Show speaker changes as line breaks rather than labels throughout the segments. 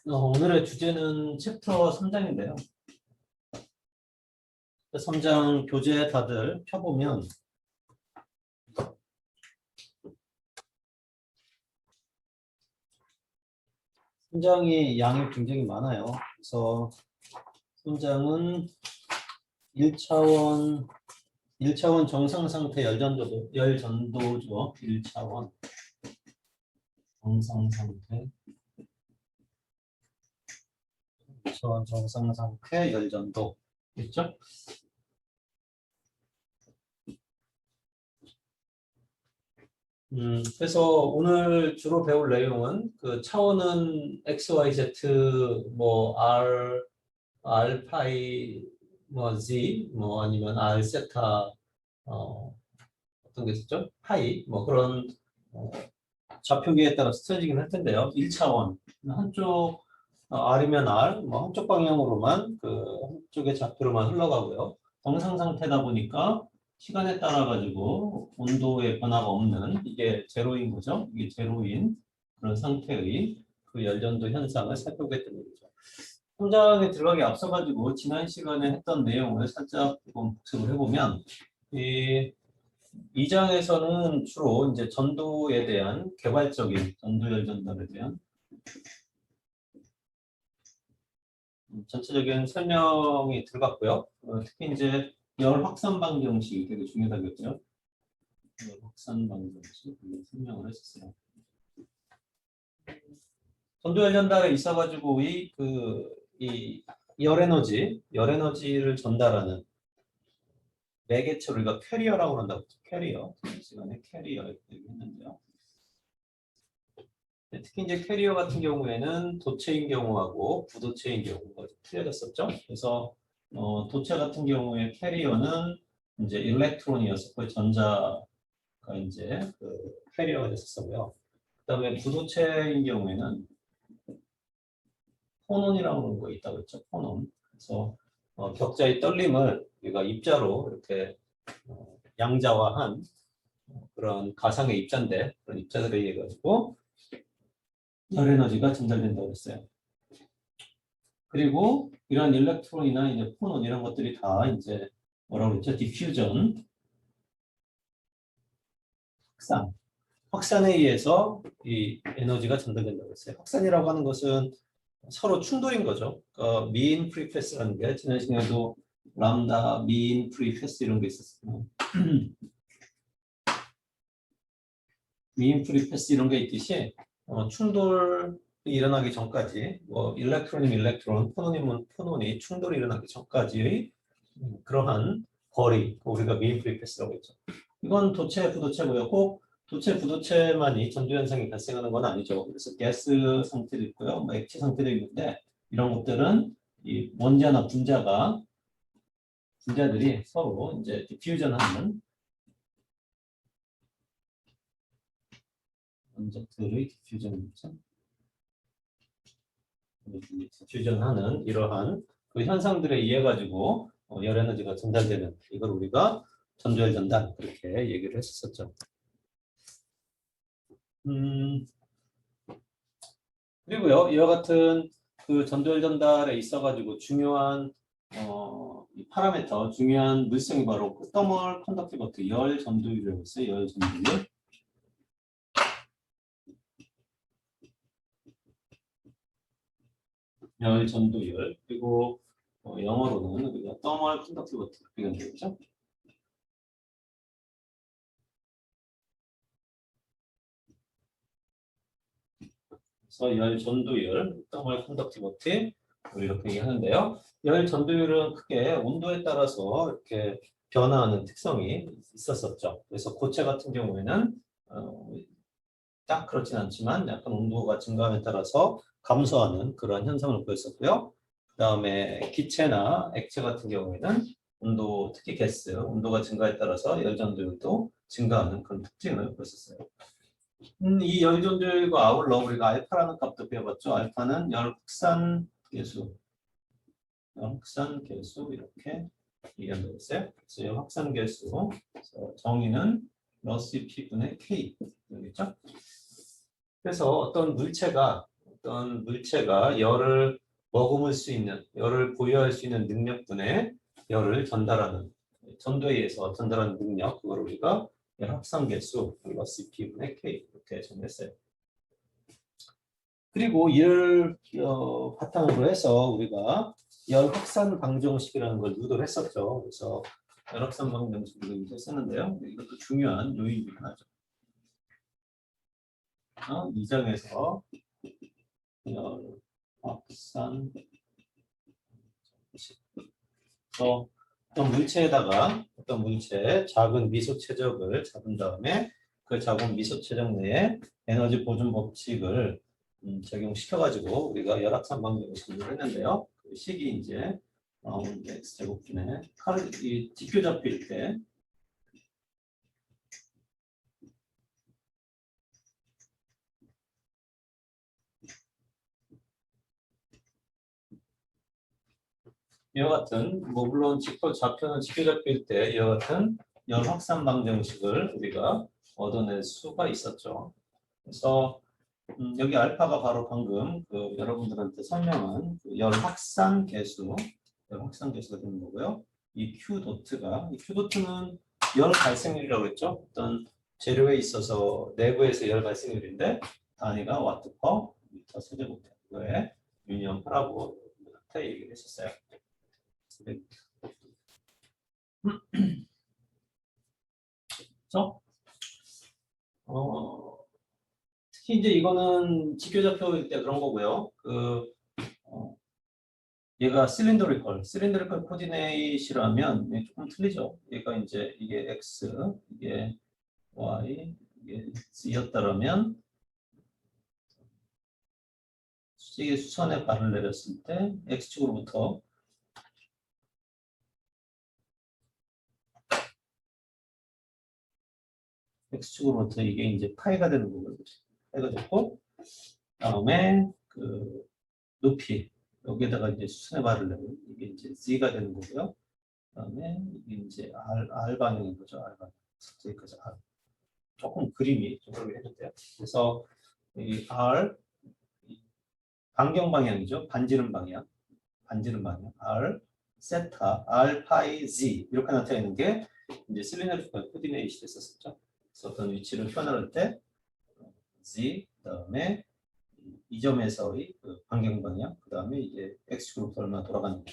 오늘의 주제는 챕터 3장인데요. 3장 교재 다들 펴보면 3장이 양이 굉장히 많아요. 그래서 3장은 1차원 정상상태 열전도죠. 1차원 정상상태 1차원 정상상태 열전도 있죠? 그래서 오늘 주로 배울 내용은 그 차원은 x, y, z, 뭐 r 파이, 뭐 z, 뭐 아니면 r 세타, 어떤 게 있었죠? 파이, 뭐 그런 좌표기에 따라서 쓰여지긴 할 텐데요. 1차원 한쪽 r이면 r, 뭐 한쪽 방향으로만 그 한쪽의 좌표로만 흘러가고요. 정상 상태다 보니까 시간에 따라 가지고 온도의 변화가 없는 이게 제로인 거죠. 이게 제로인 그런 상태의 그 열전도 현상을 살펴보겠다는 거죠. 3장에 들어가기 앞서 가지고 지난 시간에 했던 내용을 살짝 조금 복습을 해보면 이 2장에서는 주로 이제 전도에 대한 개괄적인 전도 열전도에 대한 전체적인 설명이 들어갔고요. 특히 이제 열 확산 방정식이 되게 중요하겠죠. 열 확산 방정식 설명을 했었어요. 전도 열전달에 있어가지고 이 열 에너지를 전달하는 매개체를 우리가 캐리어라고 한다고 했죠. 캐리어. 지난 시간에 캐리어 얘기했는데요. 특히 이제 캐리어 같은 경우에는 도체인 경우하고 부도체인 경우가 틀려졌었죠. 그래서 도체 같은 경우에 캐리어는 이제 일렉트론이었었고 전자가 이제 그 캐리어가 됐었고요. 그다음에 부도체인 경우에는 포논이라고 하는 거 있다고 했죠. 포논. 그래서 격자의 떨림을 우리가 입자로 이렇게 양자화한 그런 가상의 입자인데 그런 입자들에 의해 가지고 열 에너지가 전달된다고 했어요. 그리고 이런 일렉트론이나 이제 포논 이런 것들이 다 이제 뭐라고 그랬죠? 디퓨전, 확산에 의해서 이 에너지가 전달된다고 했어요. 확산이라고 하는 것은 서로 충돌인 거죠. 미인 프리패스라는 게 지난 시간에도 람다, 미인 프리패스 이런 게 있었어요. 미인 프리패스 이런 게 있듯이 충돌이 일어나기 전까지 뭐 일렉트론이면 일렉트론, 포논이면 포논이 충돌이 일어나기 전까지의 그러한 거리, 우리가 미인 프리패스라고 했죠. 이건 도체, 부도체고요. 꼭 도체, 부도체만이 전도 현상이 발생하는 건 아니죠. 그래서 가스 상태도 있고요, 뭐 액체 상태도 있는데 이런 것들은 이 원자나 분자들이 서로 이제 디퓨전하는 원자들의 디퓨전하는 이러한 그 현상들에 의해 가지고 열 에너지가 전달되는 이걸 우리가 전도열 전달 그렇게 얘기를 했었죠. 그리고요 이와 같은 그 전도열 전달에 있어 가지고 중요한 이 파라미터 중요한 물성이 바로 그 더멀 컨덕티비티 열 전도율이라고 있어요. 열 전도율. 열 전도율 그리고 영어로는 우리가 더멀 컨덕티비티 이렇게 되겠죠. 그래서 열 전도율, 더멀 컨덕티비티 이렇게 얘기하는데요. 열 전도율은 크게 온도에 따라서 이렇게 변화하는 특성이 있었었죠. 그래서 고체 같은 경우에는 딱 그렇진 않지만 약간 온도가 증가함에 따라서 감소하는 그런 현상을 보였었고요. 그다음에 기체나 액체 같은 경우에는 온도, 특히 가스, 온도가 증가에 따라서 열 전도율도 증가하는 그런 특징을 보였었어요. 이 열 전도율과 아울러 우리가 알파라는 값도 배워봤죠. 알파는 열 확산 계수, 이렇게 얘기한다고 했어요. 그래서 열 확산 계수, 정의는 러시 P분의 K 되겠죠. 그래서 어떤 물체가 열을 머금을 수 있는, 열을 보유할 수 있는 능력분의 열을 전도에 의해서 전달하는 능력, 그걸 우리가 열 합성계수, 우리가 CP분의 K 이렇게 정했어요. 그리고 이를 바탕으로 해서 우리가 열 확산 방정식이라는 걸 유도를 했었죠. 그래서 열 확산 방정식을 유도했었는데요. 이것도 중요한 요인 중 하나죠. 이 장에서 열 확산 방정식. 어떤 물체에 작은 미소 최적을 잡은 다음에 그 작은 미소 최적 내에 에너지 보존 법칙을 적용시켜가지고 우리가 열확산 방정식을 했는데요. 그 식이 이제 x제곱분의 이 직교 잡힐 때 이와 같은 물론 좌표는 직교 잡힐 때 이와 같은 열 확산 방정식을 우리가 얻어낼 수가 있었죠. 그래서 여기 알파가 바로 방금 여러분들한테 설명한 열 확산 계수가 되는 거고요. 이 Q 도트는 열 발생률이라고 했죠. 어떤 재료에 있어서 내부에서 열 발생률인데 단위가 와트 퍼 미터 세제곱미터. 이거에 유니언하라고 여러분들한테 얘기를 했었어요. 그렇죠? 특히 이제 이거는 직교좌표일 때 그런 거고요. 얘가 실린더리컬 코디네이트라면 조금 틀리죠. 얘가 이제 이게 x, 이게 y, 이게 z였다라면 수직의 수선에 발을 내렸을 때 x축으로부터 이게 이제 파이가 되는 거고요. 파이가 됐고, 다음에 높이 여기에다가 이제 수선의 발을 내면 이게 이제 z가 되는 거고요. 그다음에 이게 이제 r 방향인 거죠. r 방향. 여기까지 r. 조금 그림이 좀 그렇게 해줬대요. 그래서 이 r 반경 방향이죠. 반지름 방향. r 세타 r 파이 z 이렇게 나타나 있는 게 이제 실리너리컬 코디네이션이 됐었죠. 그래서 어떤 위치를 표현할 때 z 그다음에 이 점에서의 반경 방향 그다음에 이제 x축으로부터 얼마나 돌아가는 거.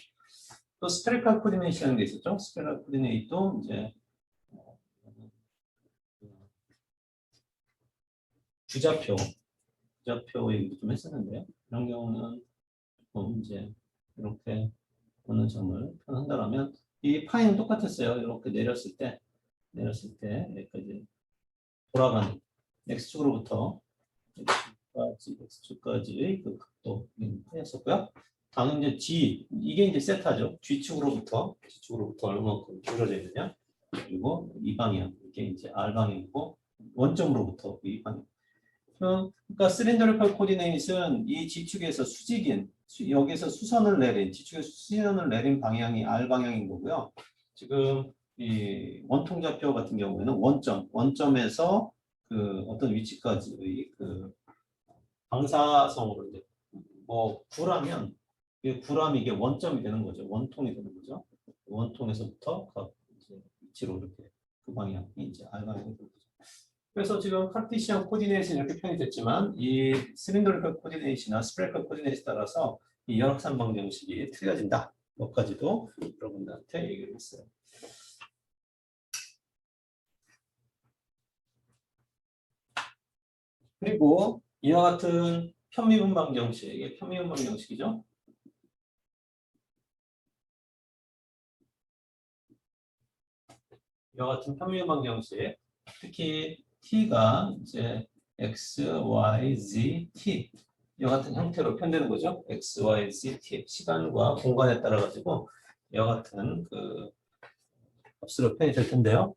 또 스페리컬 코디네이션이라는 게 있었죠. 스페리컬 코디네이트도 이제 주좌표 얘기도 좀 했었는데요. 이런 경우는 이제 이렇게 어느 점을 표현한다면 이 파이는 똑같았어요. 이렇게 내렸을 때 여기까지 돌아가는 x축으로부터 x축까지의 그 각도 파이였었고요. 다음은 이제 g 이게 이제 세타죠. g축으로부터 얼마만큼 줄어져 있느냐. 그리고 이 방향 이게 이제 r 방향이고 원점으로부터 이 방향. 그러니까 실린더리컬 코디네이트는 이 지축에서 여기서 지축에서 수선을 내린 방향이 r 방향인 거고요. 지금 이 원통 좌표 같은 경우에는 원점에서 어떤 위치까지의 방사성으로 이제 구라면 구라면 이게 원점이 되는 거죠. 원통이 되는 거죠. 원통에서부터 각 이제 위치로 이렇게 그 방향이 이제 r 방향이 되는 거죠. 그래서 지금 카르티시안 코디네이션 이렇게 표현이 됐지만 이 실린더리컬 코디네이션이나 스페리컬 코디네이션에 따라서 이 열확산 방정식이 틀려진다. 것까지도 여러분들한테 얘기를 했어요. 그리고 이와 같은 편미분 방정식, 이게 편미분 방정식이죠. 이와 같은 편미분 방정식, 특히 t가 이제 x, y, z, t 이와 같은 형태로 표현되는 거죠. x, y, z, t 시간과 공간에 따라 가지고 이와 같은 값으로 표현이 될 텐데요.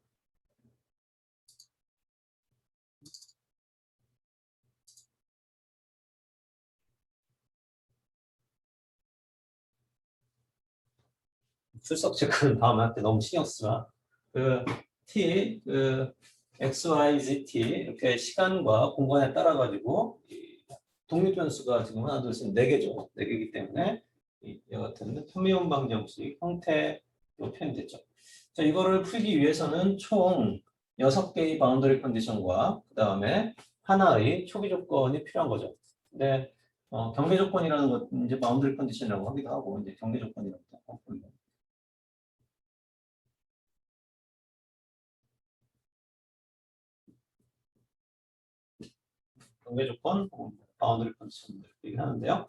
출석 체크는 다음에 할때 너무 신경 쓰지 마. t x, y, z, t 이렇게 시간과 공간에 따라 가지고 독립 변수가 지금 하나, 둘, 셋, 네 개죠. 네 개이기 때문에 이와 같은 편미분방 정식 형태로 표현됐죠. 자, 이거를 풀기 위해서는 총 6개의 바운더리 컨디션과 그 다음에 하나의 초기 조건이 필요한 거죠. 근데 경계 조건이라는 것 이제 바운더리 컨디션이라고 하기도 하고 이제 경계 조건이라고 하고 경계 조건, 바운더리 컨디션 이렇게 하는데요.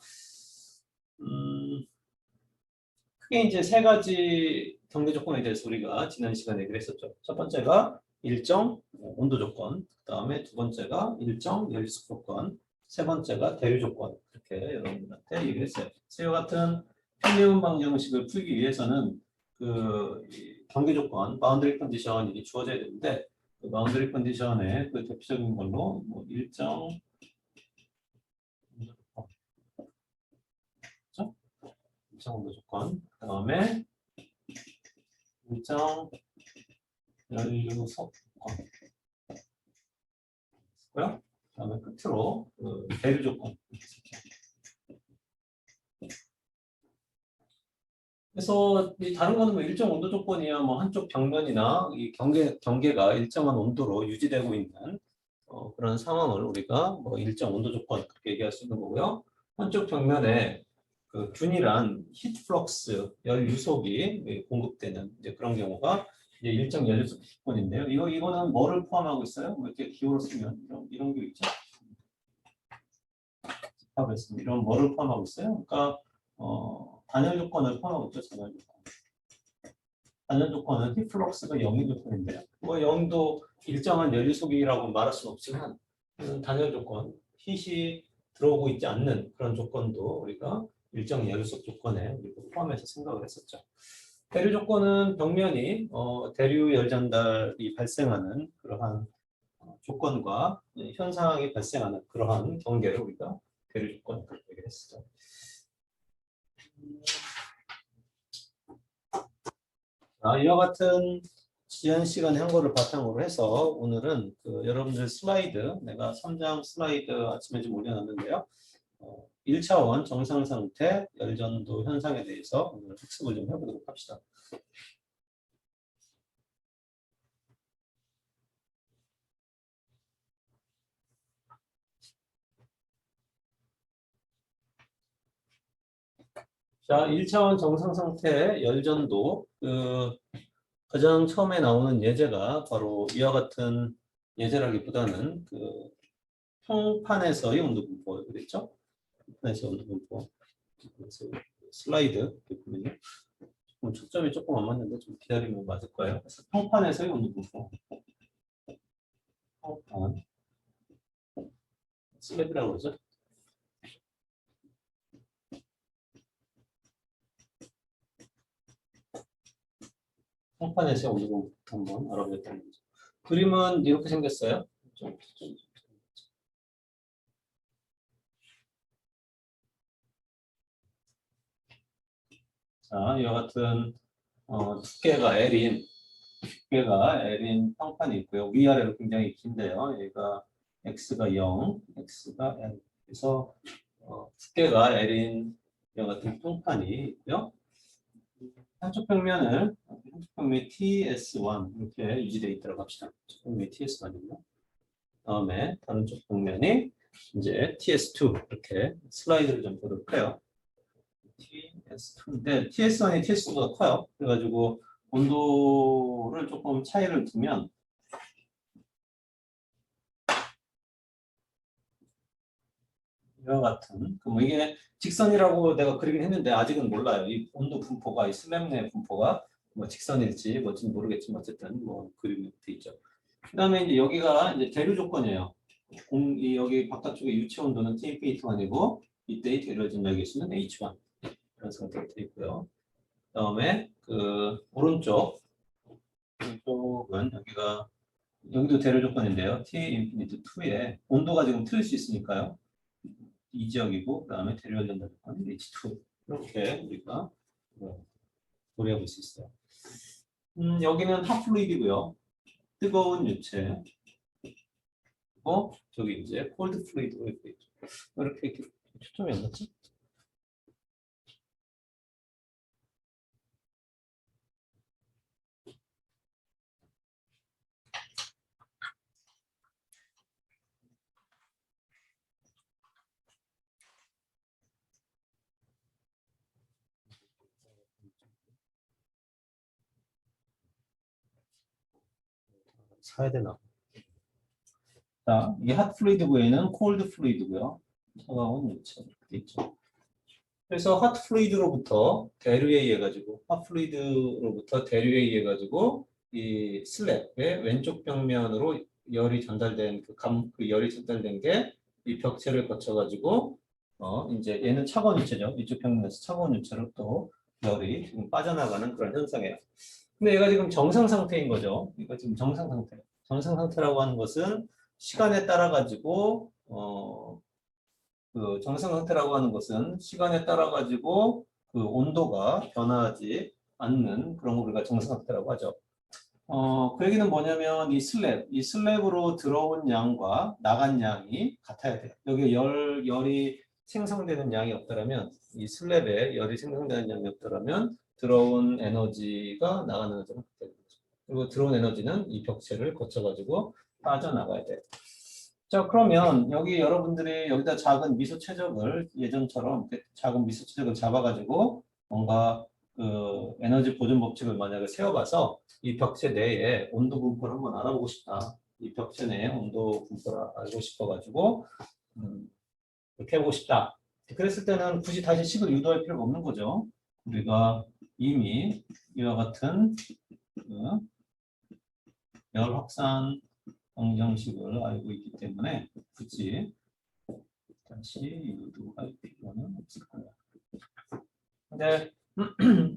크게 이제 세 가지 경계 조건에 대해서 우리가 지난 시간에 얘기를 했었죠. 첫 번째가 일정 온도 조건, 그 다음에 두 번째가 일정 열리숙 조건, 세 번째가 대류 조건. 이렇게 여러분들한테 얘기를 했어요. 이와 같은 편리분방 정식을 풀기 위해서는 이 경계 조건, 바운더리 컨디션이 주어져야 되는데 그 바운더리 컨디션의 그 대표적인 걸로 뭐 일정 일정 온도 조건, 그 다음에 일정 연료석 고요. 그다음에 끝으로 대류 조건. 그래서 이 다른 거는 뭐 일정 온도 조건이야 뭐 한쪽 벽면이나 이 경계가 일정한 온도로 유지되고 있는 그런 상황을 우리가 뭐 일정 온도 조건 그렇게 얘기할 수 있는 거고요. 한쪽 벽면에 그 균일한 히트 플럭스 열 유속이 공급되는 이제 그런 경우가 이제 일정 연료속 조건인데요. 이거는 뭐를 포함하고 있어요? 뭐 이렇게 기호로 쓰면 이런 게 있죠. 이런 뭐를 포함하고 있어요? 그러니까 단열 조건을 포함하고 있죠. 단열 조건. 단열 조건은 히트 플럭스가 0인 조건인데요. 뭐 0도 일정한 연료속이라고 말할 수는 없지만 단열 조건, hit이 들어오고 있지 않는 그런 조건도 우리가 일정 연료속 조건에 우리가 포함해서 생각을 했었죠. 대류 조건은 벽면이 대류 열 전달이 발생하는 그러한 조건과 현상이 발생하는 그러한 경계를 우리가 대류 조건 그렇게 얘기를 했었죠. 이와 같은 지난 시간에 한 거를 바탕으로 해서 오늘은 여러분들 슬라이드, 내가 3장 슬라이드 아침에 좀 올려놨는데요. 1차원 정상 상태 열전도 현상에 대해서 오늘 학습을 좀 해보도록 합시다. 자, 1차원 정상 상태 열전도 가장 처음에 나오는 예제가 바로 이와 같은 예제라기보다는 평판에서의 온도 분포 그랬죠? 평판에서 온도 분포. 그래서 슬라이드 보면요. 초점이 조금 안 맞는데 좀 기다리면 맞을 거예요. 그래서 평판에서의 온도 분포. 평판. 슬랩이라고 그러죠. 평판에서의 온도 분포 한번 알아보겠다는 거죠. 그림은 이렇게 생겼어요. 자, 이와 같은 두께가 L인 평판이 있고요. 위아래로 굉장히 긴데요. 얘가 X가 0, X가 L. 그래서 두께가 L인 이와 같은 평판이 있고요. 한쪽 평면이 TS1 이렇게 유지되어 있도록 합시다. 한쪽 평면이 TS1이고요. 다음에 다른 쪽 평면이 이제 TS2 이렇게 슬라이드를 좀 보도록 해요. TS2인데 TS1이 TS2보다 커요. 그래가지고 온도를 조금 차이를 두면 이와 같은 뭐 이게 직선이라고 내가 그리긴 했는데 아직은 몰라요. 이 온도 분포가 이 슬램 내 분포가 뭐 직선일지 뭔지는 모르겠지만 어쨌든 뭐 그림이 돼 있죠. 그다음에 이제 여기가 이제 대류 조건이에요. 여기 바깥쪽에 유체 온도는 T-1이고 이때의 대류 전달기 수는 H1 이런 상태로 되어 있고요. 그다음에 오른쪽은 여기도 대류 조건인데요. T∞2에 온도가 지금 틀릴 수 있으니까요. 이 지역이고 그다음에 대류 전달 조건은 H2 이렇게 우리가 고려해 볼 수 있어요. 여기는 핫플루이드고요. 뜨거운 유체 저기 이제 콜드 플루이드 이렇게 초점이 안 맞지? 사야 되나? 자, 이게 핫 플루이드 부에는 콜드 플루이드고요. 차가운 유체 이렇게 돼 있죠. 그래서 핫 플루이드로부터 대류에 의해 가지고 이 슬랩의 왼쪽 벽면으로 열이 전달된 그 열이 전달된 게 이 벽체를 거쳐 가지고 이제 얘는 차가운 유체죠. 이쪽 벽면에서 차가운 유체로 또 열이 지금 빠져나가는 그런 현상이에요. 근데 얘가 지금 정상 상태인 거죠. 이거 지금 정상 상태. 정상 상태라고 하는 것은 시간에 따라 가지고 그 정상 상태라고 하는 것은 시간에 따라 가지고 그 온도가 변화하지 않는 그런 걸 우리가 정상 상태라고 하죠. 그 얘기는 뭐냐면 이 슬랩으로 들어온 양과 나간 양이 같아야 돼요. 여기 열이 생성되는 양이 없더라면 이 슬랩에 열이 생성되는 양이 없더라면 들어온 에너지가 나가는 에너지가 같아야 되죠. 그리고 들어온 에너지는 이 벽체를 거쳐가지고 빠져나가야 돼요. 자, 그러면 여기 여러분들이 여기다 작은 미소 최적을 예전처럼 작은 미소 최적을 잡아가지고 뭔가 그 에너지 보존 법칙을 만약에 세워봐서 이 벽체 내에 온도 분포를 한번 알아보고 싶다. 이 벽체 내에 온도 분포를 알고 싶어가지고 이렇게 해보고 싶다. 그랬을 때는 굳이 다시 식을 유도할 필요가 없는 거죠. 우리가 이미 이와 같은 열 확산 방정식을 알고 있기 때문에 굳이 다시 유도할 필요는 없을 거야. 근데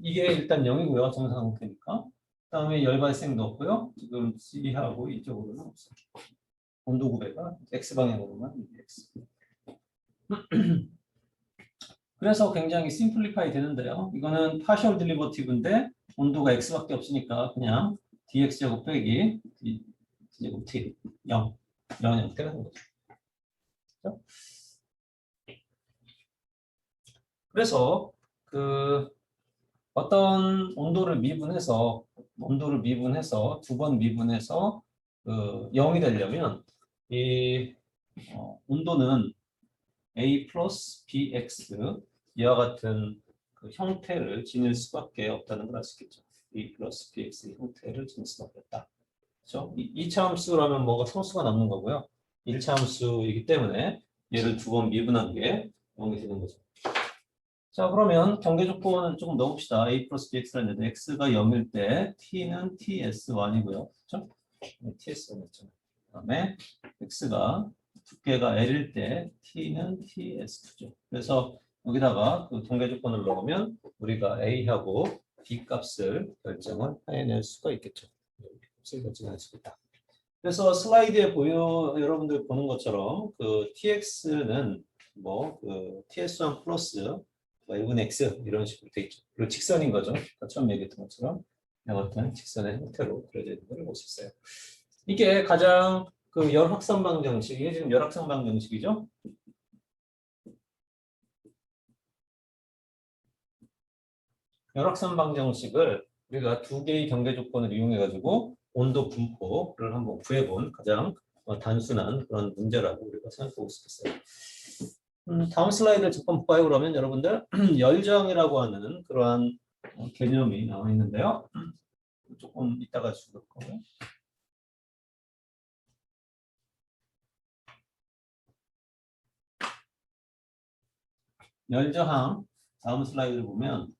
이게 일단 0이고요. 정상 상태니까. 그다음에 열 발생도 없고요. 지금 C하고 이쪽으로는 없어요. 온도 구배가 X방향으로만 X. 그래서 굉장히 심플리파이 되는데요. 이거는 파셜 딜리버티브인데 온도가 X밖에 없으니까 그냥 dx제곱 빼기 d제곱 t 0 형태가 되는 거죠. 그렇죠? 그래서 그 어떤 온도를 미분해서 두 번 미분해서 그 0이 되려면 이 온도는 A 플러스 BX 이와 같은 그 형태를 지닐 수밖에 없다는 걸 알 수 있겠죠. A 플러스 BX 형태를 지닐 수밖에 없다. 그렇죠? 2차 함수라면 뭔가 성수가 남는 거고요. 1차 함수이기 때문에 얘를 두 번 미분한 게 0이 되는 거죠. 자, 그러면 경계 조건을 조금 넣어봅시다. A 플러스 bx라는 데 x가 0일 때 t는 ts1이고요. 그렇죠? ts1이었죠. 그 다음에 x가 두께가 l일 때 t는 ts2죠. 그래서 여기다가 그 경계 조건을 넣으면 우리가 a하고 b 값을 결정을 해낼 수가 있겠죠. 값을 결정할 수 있다. 그래서 슬라이드에 여러분들 보는 것처럼 그 tx는 그 ts1 플러스 y분 x 이런 식으로 돼 있죠. 그리고 직선인 거죠. 처음 얘기했던 것처럼 어떤 직선의 형태로 그려져 있는 걸 볼 수 있어요. 이게 가장 그 열 확산 방정식, 이게 지금 열 확산 방정식이죠. 열 확산 방정식을 우리가 두 개의 경계 조건을 이용해 가지고 온도 분포를 한번 구해본 가장 단순한 그런 문제라고 우리가 생각해 볼 수 있어요. 다음 슬라이드를 잠깐 볼까요? 그러면 여러분들 열저항이라고 하는 그러한 개념이 나와 있는데요. 조금 이따가 줄거고요 열저항 다음 슬라이드를 보면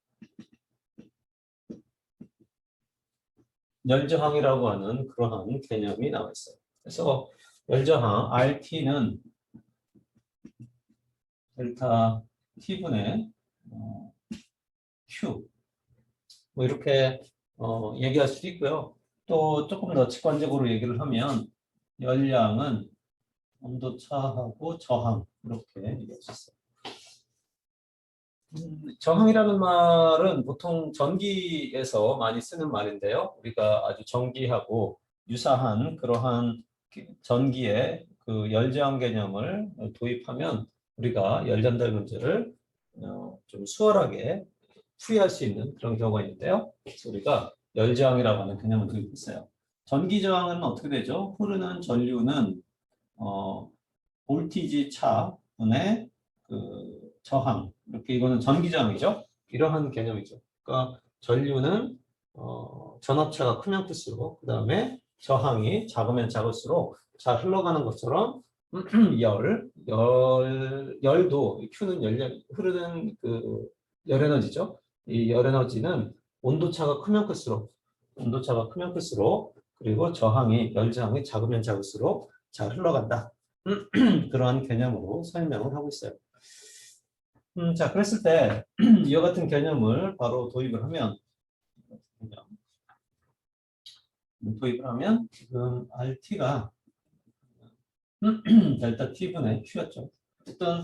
열저항이라고 하는 그러한 개념이 나와 있어요. 그래서 열저항 RT는 델타 T분의 Q 이렇게 얘기할 수도 있고요. 또 조금 더 직관적으로 얘기를 하면 열량은 온도차하고 저항 이렇게 얘기할 수 있어요. 저항이라는 말은 보통 전기에서 많이 쓰는 말인데요. 우리가 아주 전기하고 유사한 그러한 전기의 그 열저항 개념을 도입하면 우리가 열 전달 문제를 좀 수월하게 풀이할 수 있는 그런 경우가 있는데요. 그래서 우리가 열저항이라고 하는 개념을 도입했어요. 전기저항은 어떻게 되죠? 흐르는 전류는 볼티지 차분의 그 저항, 이렇게 이거는 전기저항이죠. 이러한 개념이죠. 그러니까 전류는 전압차가 크면 클수록 그 다음에 저항이 작으면 작을수록 잘 흘러가는 것처럼 열도 Q는 흐르는 그 열에너지죠. 이 열에너지는 온도차가 크면 클수록 그리고 열저항이 작으면 작을수록 잘 흘러간다. 그러한 개념으로 설명을 하고 있어요. 자, 그랬을 때 이와 같은 개념을 바로 도입을 하면 지금 RT가 델타 T분의 Q였죠. 어쨌든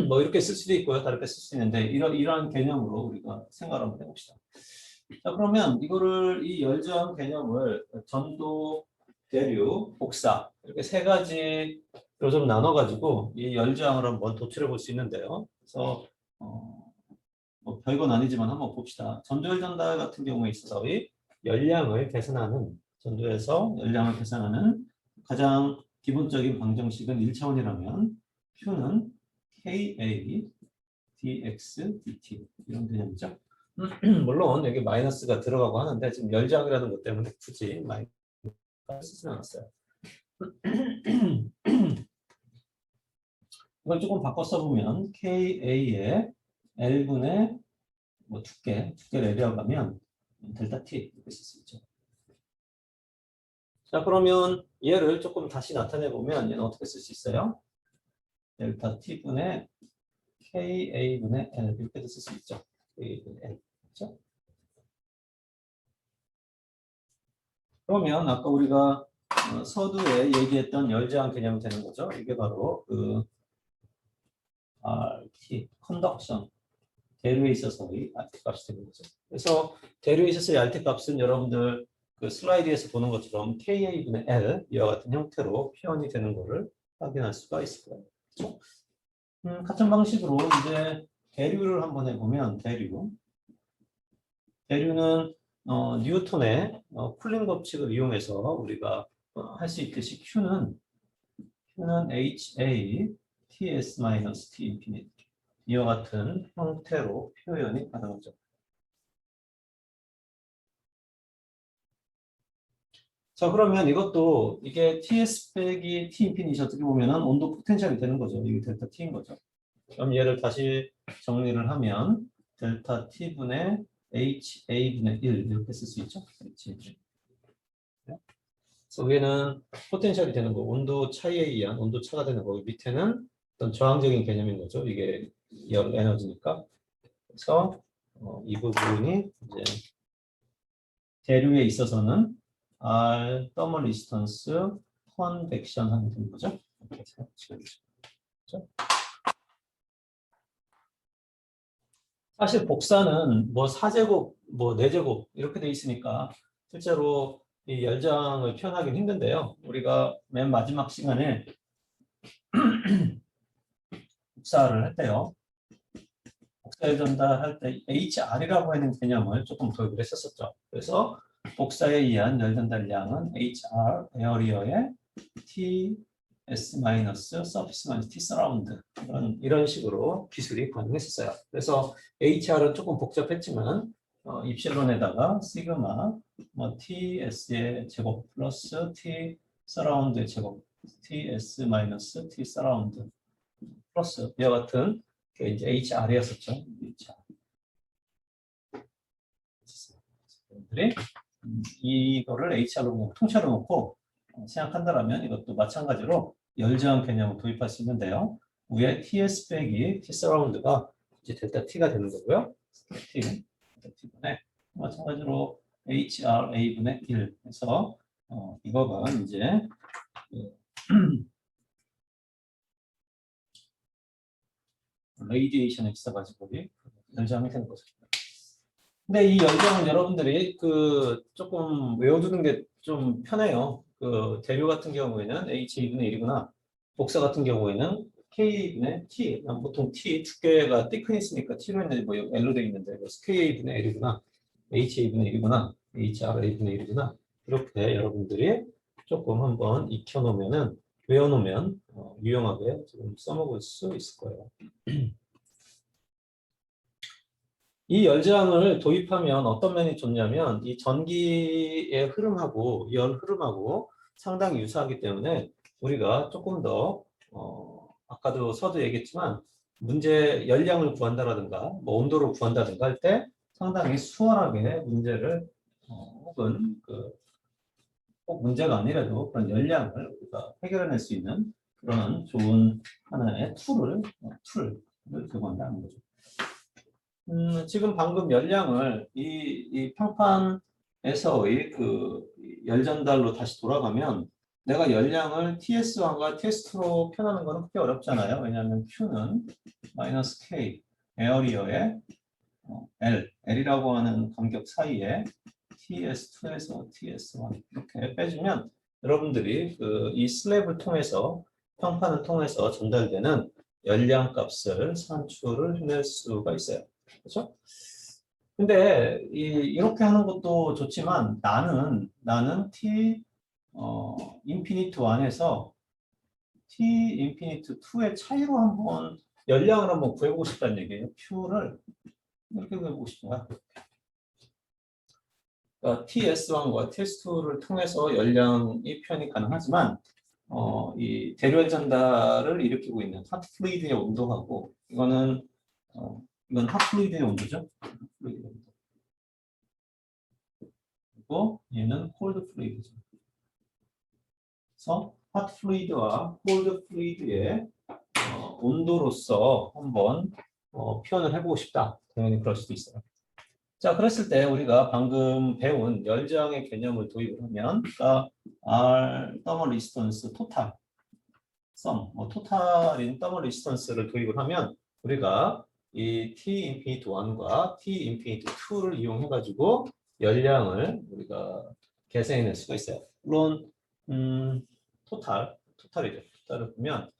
뭐 이렇게 쓸 수도 있고요. 다르게 쓸 수 있는데 이러한 개념으로 우리가 생각을 한번 해봅시다. 자, 그러면 이 열저항 개념을 전도, 대류, 복사 이렇게 세 가지로 좀 나눠가지고 이 열저항을 한번 도출해 볼 수 있는데요. 그래서 뭐 별건 아니지만 한번 봅시다. 전도열 전달 같은 경우에 있어서의 전도에서 열량을 계산하는 가장 기본적인 방정식은 1차원이라면 Q는 KA dx dt 이런 개념이죠. 물론 여기 마이너스가 들어가고 하는데 지금 열저항이라는 것 때문에 굳이 마이너스 쓰지 않았어요. 이걸 조금 바꿔 써보면 KA의 L분의 뭐 두께를 내려가면 델타 T 이렇게 쓸 수 있죠. 자, 그러면 얘를 조금 다시 나타내 보면 얘는 어떻게 쓸 수 있어요? 델타 T분의 KA분의 L 이렇게도 쓸 수 있죠. A분의 L. 그렇죠? 그러면 아까 우리가 서두에 얘기했던 열저항 개념이 되는 거죠. 이게 바로 그 RT, 컨덕션, 대류에 있어서의 RT 값이 되는 거죠. 그래서 대류에 있어서의 RT 값은 여러분들 그 슬라이드에서 보는 것처럼 KA분의 L 이와 같은 형태로 표현이 되는 것을 확인할 수가 있을 거예요. 그렇죠? 같은 방식으로 이제 대류를 한번 해보면 대류는 뉴턴의 쿨링 법칙을 이용해서 우리가 할 수 있듯이 Q는 HA TS-T 인피니티 이와 같은 형태로 표현이 가능하죠. 자, 그러면 이게 TS 빼기 T 인피니티 어떻게 보면은 온도 포텐셜이 되는 거죠. 이게 델타 T인 거죠. 그럼 얘를 다시 정리를 하면 델타 T분의 HA분의 1 이렇게 쓸 수 있죠. 그래서 위에는 포텐셜이 되는 거, 온도 차이에 의한 온도 차가 되는 거고 밑에는 어떤 저항적인 개념인 거죠. 이게 열 에너지니까. 그래서 이 부분이 이제 대류에 있어서는 R 더멀 리스턴스 컨벡션 하면 되는 거죠. 사실 복사는 뭐 4제곱, 뭐 4제곱 이렇게 돼 있으니까 실제로 이 열장을 표현하기는 힘든데요. 우리가 맨 마지막 시간에 복사를 할 때요. 복사열 전달할 때 HR이라고 하는 개념을 조금 도입을 했었죠. 그래서 복사에 의한 열 전달량은 HR 에어리어의 TS 마이너스 서피스 마이너스 T 서라운드 이런 식으로 기술이 가능했었어요. 그래서 HR은 조금 복잡했지만 입실론에다가 시그마 뭐 TS의 제곱 플러스 T 서라운드의 제곱 TS 마이너스 T 서라운드 플러스 이와 같은 게 이제 HR이었었죠. HR. 이거를 HR로 통째로 놓고 생각한다면 이것도 마찬가지로 열저항 개념을 도입할 수 있는데요. 위에 TS 빼기 T 서라운드가 이제 델타 T가 되는 거고요. T분의 마찬가지로 HRA분의 1 해서 이거가 이제 레이디에이션에 있어가지고 열저항이 되는 거죠. 근데 이 열저항은 여러분들이 조금 외워두는 게 좀 편해요. 그 대류 같은 경우에는 H2분의 1이구나. 복사 같은 경우에는 K분의 T. 난 보통 T 두께가 thickness니까 T로 했는데 뭐 L로 돼 있는데 그래서 Ka분의 L이구나. HA분의 1이구나. HRA분의 1이구나. 이렇게 여러분들이 조금 한번 익혀놓으면은 외워놓으면 유용하게 좀 써먹을 수 있을 거예요. 이 열장을 도입하면 어떤 면이 좋냐면 이 전기의 흐름하고 열 흐름하고 상당히 유사하기 때문에 우리가 조금 더 아까도 서두 얘기했지만 문제 열량을 구한다라든가 뭐 온도를 구한다든가 할 때 상당히 수월하게 문제를 혹은 꼭 문제가 아니라도 그런 열량을 우리가 해결해낼 수 있는 그런 좋은 하나의 툴을 제공한다는 거죠. 지금 방금 열량을 이 평판에서의 그 열 전달로 다시 돌아가면 내가 열량을 TS1과 TS2로 표현하는 것은 그렇게 어렵잖아요. 왜냐하면 Q는 마이너스 K, 에어리어의 L이라고 하는 간격 사이에 TS2에서 TS1 이렇게 빼주면 여러분들이 이 슬랩을 통해서 평판을 통해서 전달되는 열량 값을 산출을 해낼 수가 있어요. 그렇죠? 근데 이렇게 하는 것도 좋지만 나는 T 인피니트 1에서 T 인피니트 2의 차이로 한번 열량을 한번 구해보고 싶다는 얘기예요. Q를 이렇게 구해보고 싶은 거야. 그러니까 TS1과 TS2를 통해서 열량이 표현이 가능하지만 이 대류열 전달을 일으키고 있는 핫 플루이드의 온도하고 이건 핫 플루이드의 온도죠. 그리고 얘는 콜드 플루이드죠. 그래서 핫 플루이드와 콜드 플루이드의 온도로서 한번 표현을 해보고 싶다. 당연히 그럴 수도 있어요. 자, 그랬을 때 우리가 방금 배운 열장의 개념을 도입을 하면, 그러니까 R 더멀 리스턴스 토탈 토탈인 더멀 리스턴스를 도입을 하면 우리가 이 T 인피니트 1과 T 인피니트 2를 이용해 가지고 열량을 우리가 계산해낼 수가 있어요. 물론 토탈이죠. 토탈을 보면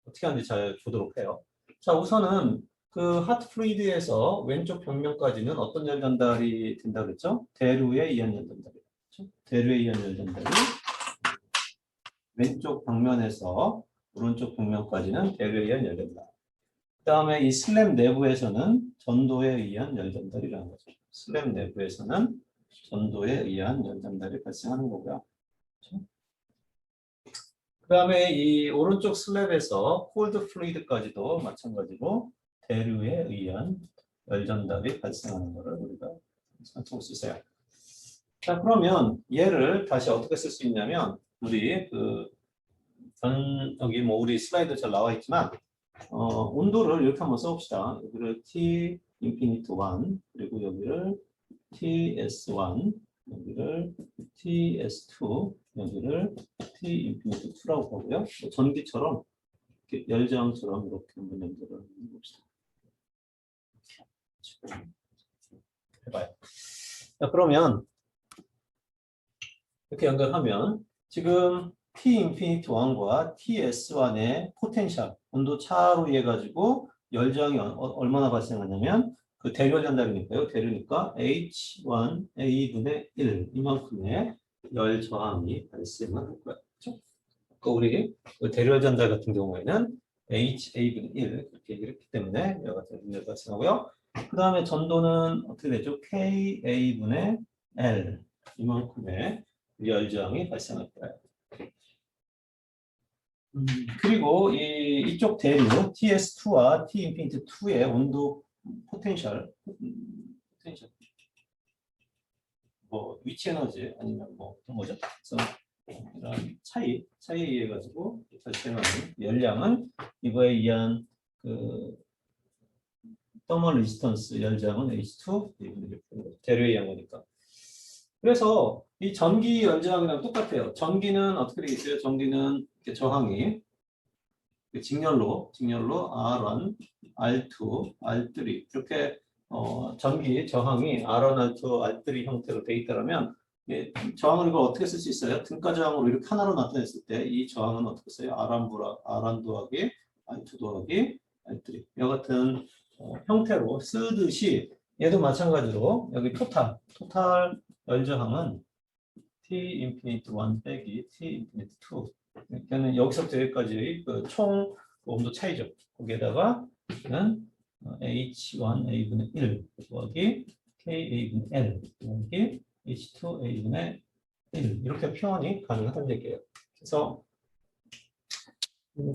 어떻게 하는지 잘 보도록 해요. 자, 우선은 그 핫 플루이드에서 왼쪽 벽면까지는 어떤 열 전달이 된다 그랬죠? 대류에 의한 열 전달이. 그렇죠? 대류에 의한 열 전달이 왼쪽 벽면에서 오른쪽 벽면까지는 대류에 의한 열 전달. 그 다음에 이 슬램 내부에서는 전도에 의한 열 전달이라는 거죠. 슬램 내부에서는 전도에 의한 열 전달이 발생하는 거고요. 그렇죠? 그 다음에 이 오른쪽 슬랩에서 콜드 플루이드까지도 마찬가지로 대류에 의한 열 전달이 발생하는 것을 우리가 찾아볼 수 있어요. 자, 그러면 얘를 다시 어떻게 쓸 수 있냐면 우리 여기 뭐 우리 슬라이드 잘 나와 있지만 온도를 이렇게 한번 써봅시다. 여기를 T 인피니트 1 그리고 여기를 TS1 여기를 TS2 여기를 T 인피니트 2라고 하고요. 전기처럼 열장처럼 이렇게 한번 연결을 해봅시다. 해봐요. 자, 그러면 이렇게 연결하면 지금 T 인피니트 1과 TS1의 포텐셜 온도 차로 인해 가지고 열장이 얼마나 발생하냐면 그 대류 전달이니까요. 대류니까 H1A분의 1 이만큼의 열 저항이 발생을 할 거예요. 그렇죠? 그러니까 우리 그 대류 전달 같은 경우에는 HA분의 1 이렇게 얘기를 했기 때문에 여러 가지 문제가 발생하고요. 그 다음에 전도는 어떻게 되죠? KA분의 L 이만큼의 열저항이 발생할 거예요. 그리고 이쪽 대류 TS2와 T 인피니트 2의 온도 포텐셜 뭐 위치 에너지 아니면 뭐 어떤 거죠? 그래서 이런 차이에 의해 가지고 발생하는 열량은 이거에 의한 그 더멀 레지스턴스 열장은 H2 대류에 의한 거니까. 그래서 이 전기 열장이랑 똑같아요. 전기는 어떻게 되겠어요? 전기는 이렇게 저항이 직렬로 R1, R2, R3 이렇게 전기 저항이 R1, R2, R3 형태로 돼 있다면 예, 저항을 이걸 어떻게 쓸 수 있어요? 등가 저항으로 이렇게 하나로 나타냈을 때 이 저항은 어떻게 써요? R1 더하기 R2 더하기 R3 이와 같은 형태로 쓰듯이 얘도 마찬가지로 여기 토탈 열저항은 T 인피니트 1 빼기 T 인피니트 2 이렇게는 여기서부터 여기까지 그총 온도 차이죠. 거기에다가 H1 A분의 1 더하기 KA분의 L 더하기 H2 A분의 1 이렇게 표현이 가능하다는 얘기예요. 그래서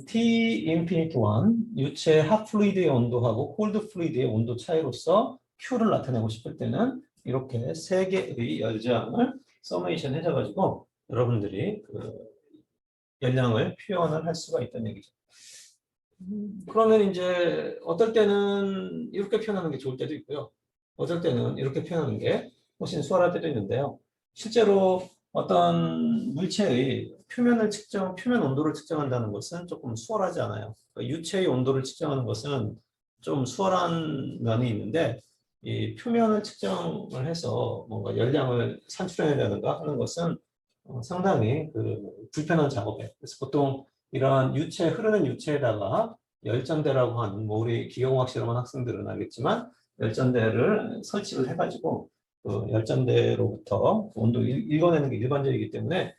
T 인피니트 1 유체 핫 플루이드의 온도하고 콜드 플루이드의 온도 차이로서 Q를 나타내고 싶을 때는 이렇게 세 개의 열장을 서메이션 해줘가지고 여러분들이 그 열량을 표현을 할 수가 있다는 얘기죠. 그러면 이제 어떨 때는 이렇게 표현하는 게 좋을 때도 있고요. 어떨 때는 이렇게 표현하는 게 훨씬 수월할 때도 있는데요. 실제로 어떤 물체의 표면 온도를 측정한다는 것은 조금 수월하지 않아요. 그러니까 유체의 온도를 측정하는 것은 좀 수월한 면이 있는데 이 표면을 측정을 해서 뭔가 열량을 산출해내는가 하는 것은 상당히 불편한 작업이에요. 그래서 보통 이러한 흐르는 유체에다가 열전대라고 하는, 뭐 우리 기계공학 실험한 학생들은 알겠지만 열전대를 설치를 해가지고 그 열전대로부터 온도를 읽어내는 게 일반적이기 때문에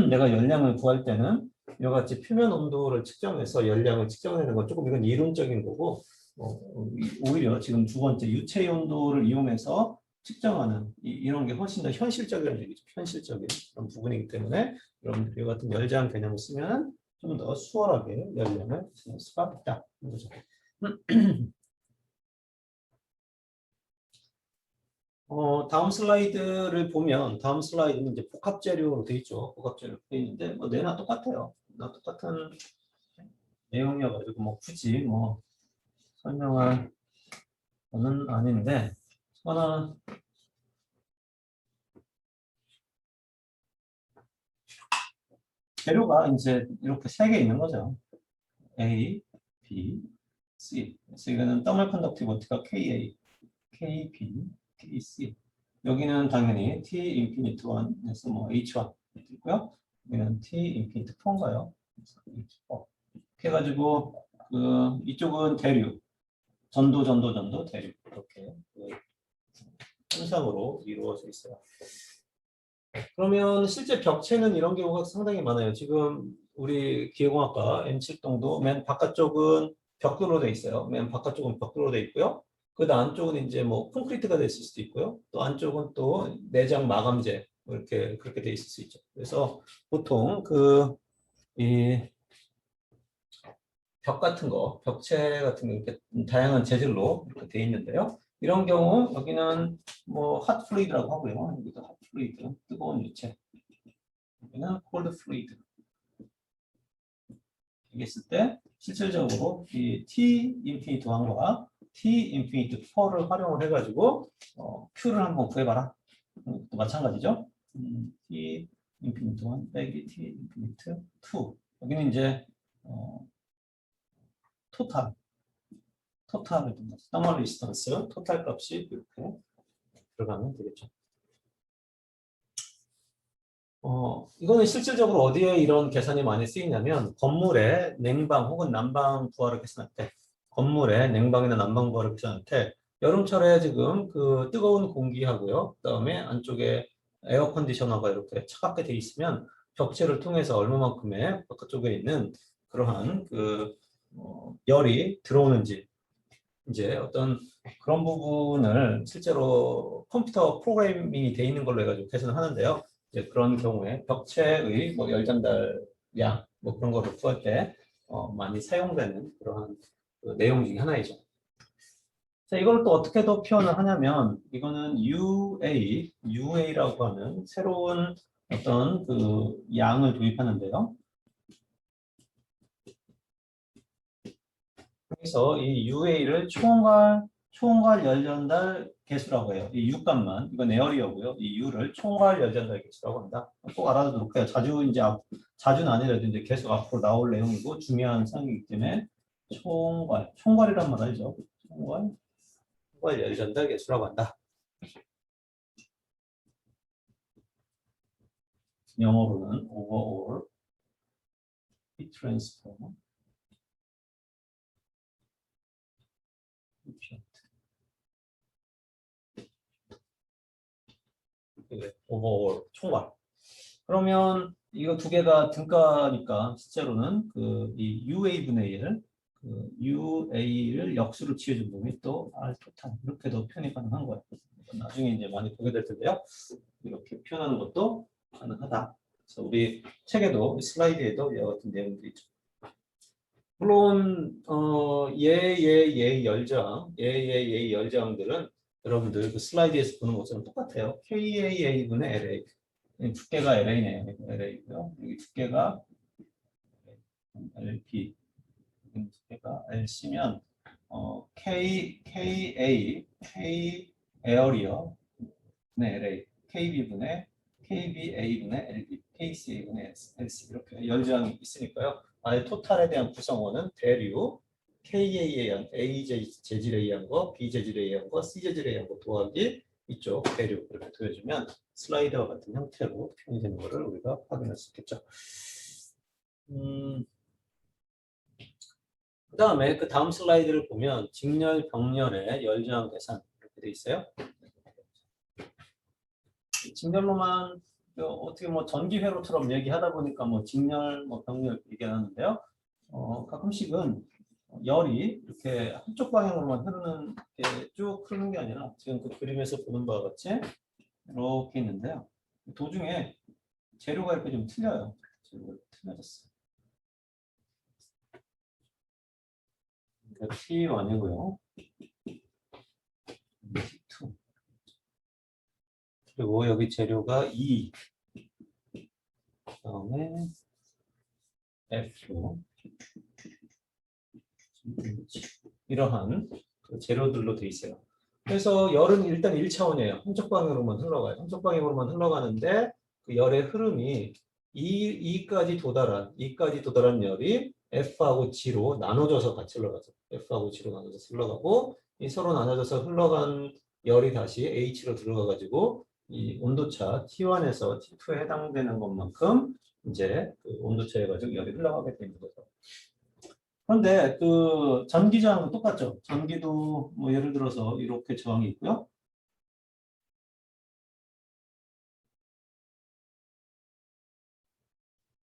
내가 열량을 구할 때는 이와 같이 표면 온도를 측정해서 열량을 측정해내는 건 조금 이건 이론적인 거고 오히려 지금 두 번째 유체 온도를 이용해서 측정하는 이런 게 훨씬 더 현실적이라는 얘기죠. 현실적인 그런 부분이기 때문에 여러분들이 이와 같은 열장 개념을 쓰면 좀 더 수월하게 열량을 쓸 수가 있다. 그죠? 다음 슬라이드를 보면 다음 슬라이드는 이제 복합 재료로 되어 있죠. 복합 재료로 되어 있는데 뭐 내나 똑같아요. 나 똑같은 내용이어가지고 뭐 굳이 뭐 설명할 거는 아닌데 하나 재료가 이제 이렇게 세 개 있는 거죠. A, B, C. 그래서 이거는 더멀 컨덕티비티가 KA, KB, KC. 여기는 당연히 T 인피니트 1에서 뭐 H1 있고요. 여기는 T 인피니트 4인가요? H4. 이렇게 해가지고 이쪽은 대류, 전도, 대류 이렇게 현상으로 이루어져 있어요. 그러면 실제 벽체는 이런 경우가 상당히 많아요. 지금 우리 기계공학과 M7동도 맨 바깥쪽은 벽돌로 돼 있어요. 맨 바깥쪽은 벽돌로 돼 있고요. 그 안쪽은 이제 뭐 콘크리트가 됐을 수도 있고요. 또 안쪽은 또 내장 마감재 뭐 이렇게 그렇게 돼 있을 수 있죠. 그래서 보통 이 벽 같은 거, 벽체 같은 거 이렇게 다양한 재질로 이렇게 돼 있는데요. 이런 경우 여기는 뭐 핫 플루이드라고 하고요. 여기도 핫 플루이드, 뜨거운 유체. 여기는 콜드 플루이드. 이게 있을 때 실질적으로 이 T 인피니트 1과 T 인피니트 4를 활용을 해가지고 Q를 한번 구해봐라. 또 마찬가지죠. T 인피니트 1 빼기 T 인피니트 2. 여기는 이제 토탈을 둔다. 서머 리스턴스, 토탈 값이 이렇게 들어가면 되겠죠. 이거는 실질적으로 어디에 이런 계산이 많이 쓰이냐면 건물의 냉방 혹은 난방 부하를 계산할 때 건물의 냉방이나 난방 부하를 계산할 때 여름철에 지금 그 뜨거운 공기하고요. 그다음에 안쪽에 에어 컨디셔너가 이렇게 차갑게 돼 있으면 벽체를 통해서 얼마만큼의 바깥쪽에 있는 그러한 열이 들어오는지 이제 어떤 그런 부분을 실제로 컴퓨터 프로그래밍이 돼 있는 걸로 해가지고 계산을 하는데요. 이제 그런 경우에 벽체의 뭐 열 전달량 뭐 그런 거를 구할 때 많이 사용되는 그러한 내용 중에 하나이죠. 자, 이걸 또 어떻게 더 표현을 하냐면 이거는 UA라고 하는 새로운 어떤 양을 도입하는데요. 그래서 이 UA를 총괄 열전달 개수라고 해요. 이 U 값만 이건 에어리어고요. 이 U를 총괄 열전달 개수라고 합니다. 꼭 알아두도록 해요. 자주는 아니라도 이제 계속 앞으로 나올 내용이고 중요한 사항이기 때문에 총괄이란 말 알죠? 총괄 열전달 개수라고 한다. 영어로는 overall heat transfer overall 총괄. 그러면 이거 두 개가 등가니까 실제로는 이 UA분의 1, UA를 역수로 취해준 놈이 또 R 토탈 이렇게도 표현이 가능한 거예요. 나중에 이제 많이 보게 될 텐데요. 이렇게 표현하는 것도 가능하다. 그래서 우리 책에도 슬라이드에도 이와 같은 내용들이 있죠. 물론 얘 열저항들은 여러분들 그 슬라이드에서 보는 것처럼 똑같아요. KAA분의 LA. 두께가 LA네요. LA고요. 여기 두께가 LP. 두께가 LC면 KA 에어리어 분의 LA, KB분의 KBA분의 LB, KCA분의 LC 이렇게 열저항이 있으니까요. 아예 토탈에 대한 구성원은 대류 KA에 의한 A 재질에 의한 거, B 재질에 의한 거, C 재질에 의한 거 더하기 이쪽 대류 이렇게 더해주면 슬라이드와 같은 형태로 표현이 되는 것을 우리가 확인할 수 있겠죠. 그 다음에 그 다음 슬라이드를 보면 직렬, 병렬의 열저항 계산 이렇게 돼 있어요. 직렬로만 어떻게 뭐 전기회로처럼 얘기하다 보니까 뭐 직렬, 뭐 병렬 얘기하는데요. 가끔씩은 열이 이렇게 한쪽 방향으로만 흐르는 게 쭉 흐르는 게 아니라 지금 그 그림에서 보는 바와 같이 이렇게 있는데요. 도중에 재료가 이렇게 좀 틀려요. 재료가 틀려졌어요. T1이고요. T2. 그리고 여기 재료가 2. 그다음에 F. 이러한 재료들로 돼 있어요. 그래서 열은 일단 1차원이에요. 한쪽 방향으로만 흘러가요. 한쪽 방향으로만 흘러가는데 그 열의 흐름이 E까지 도달한 열이 F하고 G로 나눠져서 같이 흘러가죠. F하고 G로 나눠져서 흘러가고 이 서로 나눠져서 흘러간 열이 다시 H로 들어가가지고 이 온도차 T1에서 T2에 해당되는 것만큼 이제 그 온도차에 가지고 열이 흘러가게 되는 거죠. 그런데 그 전기 저항도 똑같죠. 전기도 뭐 예를 들어서 이렇게 저항이 있고요.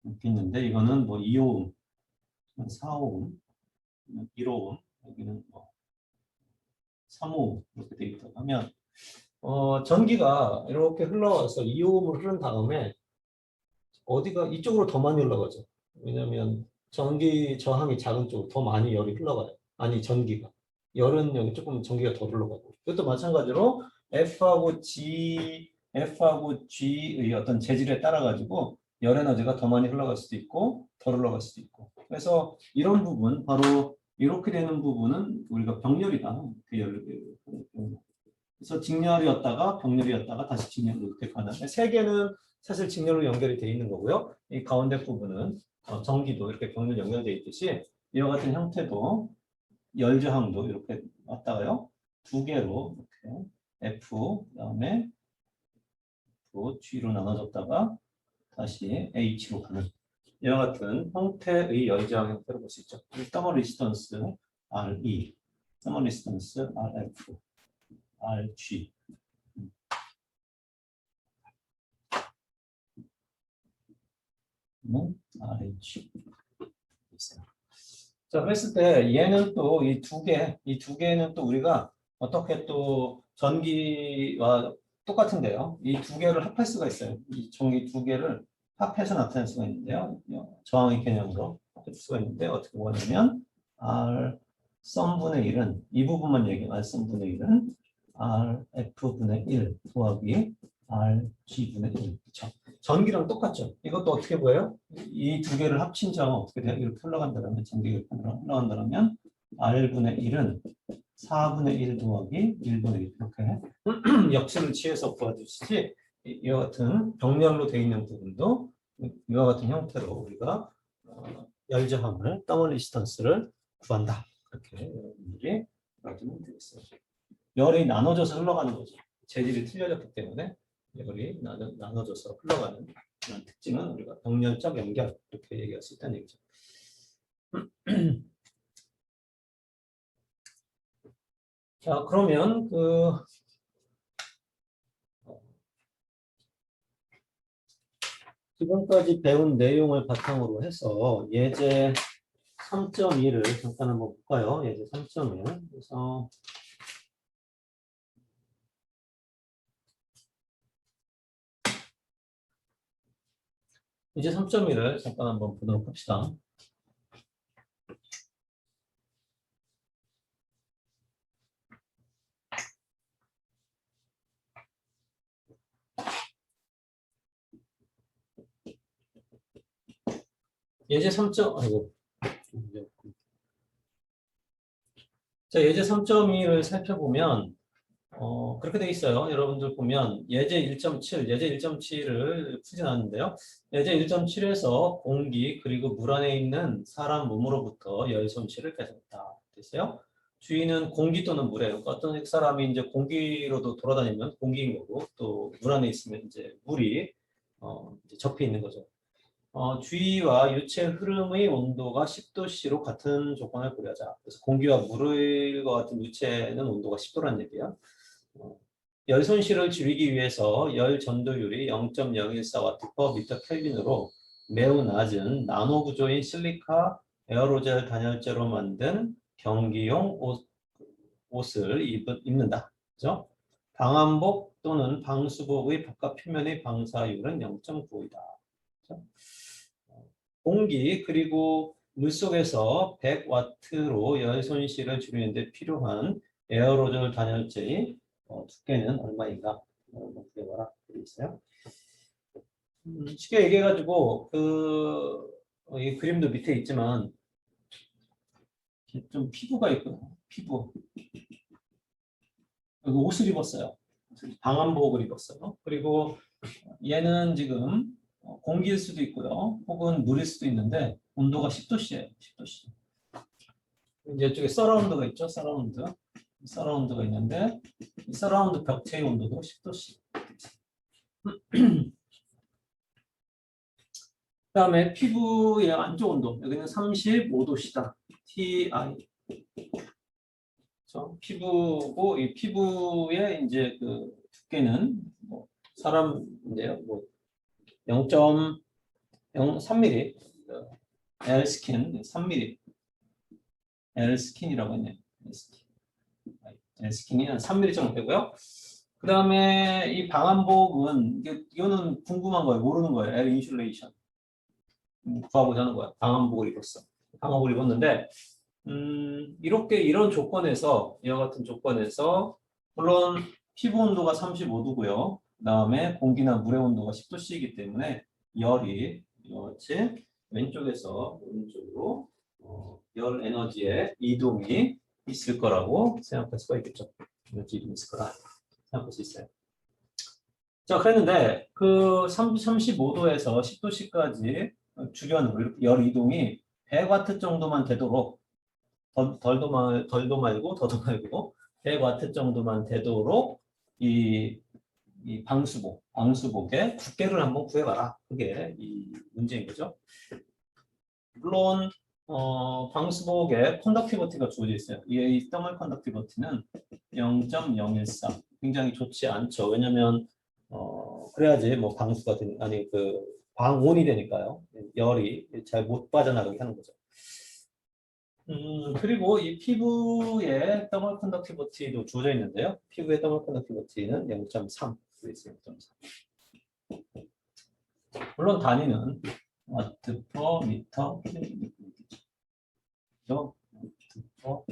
이렇게 있는데 이거는 뭐 2오hm, 4오hm, 1오hm, 여기는 뭐 3오hm 이렇게 돼 있다고 하면 전기가 이렇게 흘러와서 2오음을 흐른 다음에 어디가 이쪽으로 더 많이 흘러가죠. 왜냐하면 전기 저항이 작은 쪽으로 더 많이 열이 흘러가요. 아니 전기가. 열은 여기 조금 전기가 더 흘러가고. 이것도 마찬가지로 F하고 G의 어떤 재질에 따라 가지고 열 에너지가 더 많이 흘러갈 수도 있고 덜 흘러갈 수도 있고. 그래서 이런 부분 바로 이렇게 되는 부분은 우리가 병렬이다. 그래서 직렬이었다가 병렬이었다가 다시 직렬로 이렇게 가는데 세 개는 사실 직렬로 연결이 돼 있는 거고요. 이 가운데 부분은 전기도 이렇게 병렬 연결되어 있듯이 이와 같은 형태도 열저항도 이렇게 왔다가요. 두 개로 이렇게 F 그다음에 F, G로 나눠졌다가 다시 H로 가는 이와 같은 형태의 열저항 형태로 볼 수 있죠. 서머 리스턴스 RE, 서머 리스턴스 RF, RG. RH 있어요. 자, 그랬을 때 얘는 또 이 두 개는 또 우리가 어떻게 또 전기와 똑같은데요. 이 두 개를 합할 수가 있어요. 이 전기 두 개를 합해서 나타낼 수가 있는데요. 저항의 개념으로 합할 수가 있는데 어떻게 보냐면 R 썸분의 1은 이 부분만 얘기해요. R 썸분의 1은 RF분의 1 더하기 RG분의 1. 그렇죠? 전기랑 똑같죠. 이것도 어떻게 보여요? 이 두 개를 합친 점은 어떻게 돼요? 이렇게 흘러간다면 전기가 흘러간다면 R분의 1은 4분의 1 더하기 1분의 1 이렇게 역수를 취해서 구해주시지 이와 같은 병렬로 되어 있는 부분도 이와 같은 형태로 우리가 열저항을 더멀 리스턴스를 구한다. 이렇게 여러분들이 알아두면 되겠어요. 열이 나눠져서 흘러가는 거죠. 재질이 틀려졌기 때문에 열이 나눠져서 흘러가는 이런 특징은 우리가 병렬적 연결 이렇게 얘기할 수 있다는 얘기죠. 자, 그러면 지금까지 배운 내용을 바탕으로 해서 예제 3.2를 잠깐 한번 볼까요? 예제 3.1. 그래서 이제 3.1을 잠깐 한번 보도록 합시다. 예제 3. 아이고. 자, 예제 3.2를 살펴보면 그렇게 돼 있어요. 여러분들 보면 예제 1.7, 예제 1.7을 풀지 않았는데요. 예제 1.7에서 공기 그리고 물 안에 있는 사람 몸으로부터 열 손실을 깨졌다. 됐어요? 주의는 공기 또는 물이에요. 어떤 사람이 이제 공기로도 돌아다니면 공기인 거고 또 물 안에 있으면 이제 물이 이제 접해 있는 거죠. 주위와 유체 흐름의 온도가 10도씨로 같은 조건을 고려하자. 그래서 공기와 물과 같은 유체는 온도가 10도라는 얘기야. 열 손실을 줄이기 위해서 열 전도율이 0.014W/m 켈빈으로 매우 낮은 나노 구조인 실리카 에어로졸 단열재로 만든 경기용 옷을 입는다. 그죠? 방한복 또는 방수복의 바깥 표면의 방사율은 0.95이다. 공기 그리고 물속에서 100W로 열 손실을 줄이는 데 필요한 에어로졸 단열재의 두께는 얼마인가? 구해봐라. 되어 있어요. 쉽게 얘기해가지고 이 그림도 밑에 있지만 좀 피부가 있거든요. 피부. 여기 옷을 입었어요. 방한복을 입었어요. 그리고 얘는 지금 공기일 수도 있고요. 혹은 물일 수도 있는데 온도가 10도씨예요. 10도씨. 이제 이쪽에 서라운드가 있죠. 서라운드가 있는데 이 서라운드 벽체의 온도도 10도씨. 그다음에 피부의 안쪽 온도 여기는 35도씨다. TI. 그렇죠? 피부고 이 피부의 이제 그 두께는 뭐 사람인데요. 뭐 0.03mm L 스킨 3mm L 스킨이라고 했네요. L 스킨이 한 3mm 정도 되고요. 그 다음에 이 방한복은 이거는 궁금한 거예요. 모르는 거예요. L 인슐레이션 구하고자 하는 거야. 방한복을 입었어. 방한복을 입었는데 이렇게 이런 조건에서 이와 같은 조건에서 물론 피부 온도가 35도고요. 그 다음에 공기나 물의 온도가 10도씨이기 때문에 열이 이렇게 왼쪽에서 오른쪽으로 열 에너지의 이동이 있을 거라고 생각할 수가 있겠죠. 에너지 이동이 있을 거라 생각할 수 있어요. 자, 그랬는데 그 35도에서 10도씨까지 주변으로 열 이동이 100W 정도만 되도록 덜도 말고 더도 말고 100W 정도만 되도록 이 방수복의 두께를 한번 구해봐라. 그게 이 문제인 거죠. 물론 방수복에 컨덕티비티가 주어져 있어요. 이 더멀 컨덕티비티는 0.014. 굉장히 좋지 않죠. 왜냐하면 그래야지 뭐 방수가 아니 그 방온이 되니까요. 열이 잘 못 빠져나가게 하는 거죠. 그리고 이 피부에 더멀 컨덕티비티도 주어져 있는데요. 피부의 더멀 컨덕티비티는 0.3. 물론 단위는 와트 퍼 미터 킬로미터.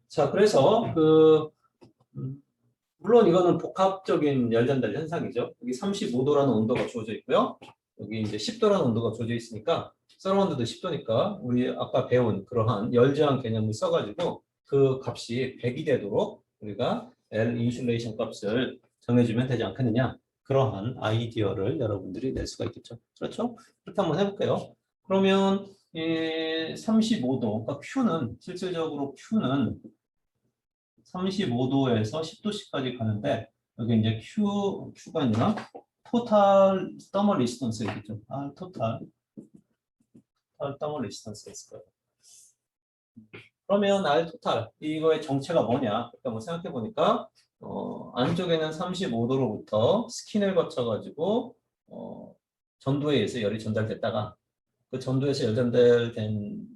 자, 그래서 물론 이거는 복합적인 열 전달 현상이죠. 여기 35도라는 온도가 주어져 있고요. 여기 이제 10도라는 온도가 주어져 있으니까 서라운드도 10도니까 우리 아까 배운 그러한 열 저항 개념을 써가지고 그 값이 100이 되도록 우리가 L 인슐레이션 값을 정해주면 되지 않겠느냐. 그러한 아이디어를 여러분들이 낼 수가 있겠죠. 그렇죠? 그렇게 한번 해볼게요. 그러면 35도, 그러니까 Q는 실질적으로 Q는 35도에서 10도씨까지 가는데 여기 이제 Q가 아니라 토탈 더멀 리스턴스 있겠죠. 토탈 더멀 리스턴스가 있을 거예요. 그러면 R 토탈 이거의 정체가 뭐냐? 한번 생각해 보니까 안쪽에는 35도로부터 스킨을 거쳐가지고 전도에 의해서 열이 전달됐다가 그 전도에서 열 전달된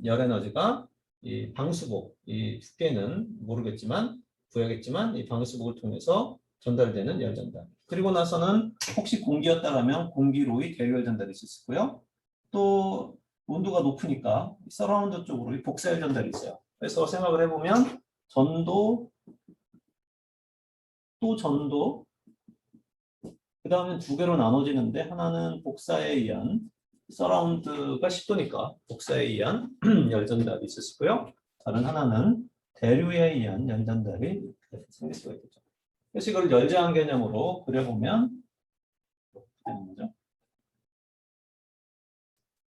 열 에너지가 이 방수복, 이 두께는 모르겠지만 구해야겠지만 이 방수복을 통해서 전달되는 열 전달. 그리고 나서는 혹시 공기였다라면 공기로의 대열 전달이 있었고요. 또 온도가 높으니까 서라운드 쪽으로 이 복사열 전달이 있어요. 그래서 생각을 해보면 전도, 또 전도, 그 다음에 두 개로 나눠지는데 하나는 복사에 의한 서라운드가 10도니까 복사에 의한 열 전달이 있었고요. 다른 하나는 대류에 의한 열 전달이 생길 수가 있겠죠. 그래서 이걸 열저항 개념으로 그려보면 되는 거죠.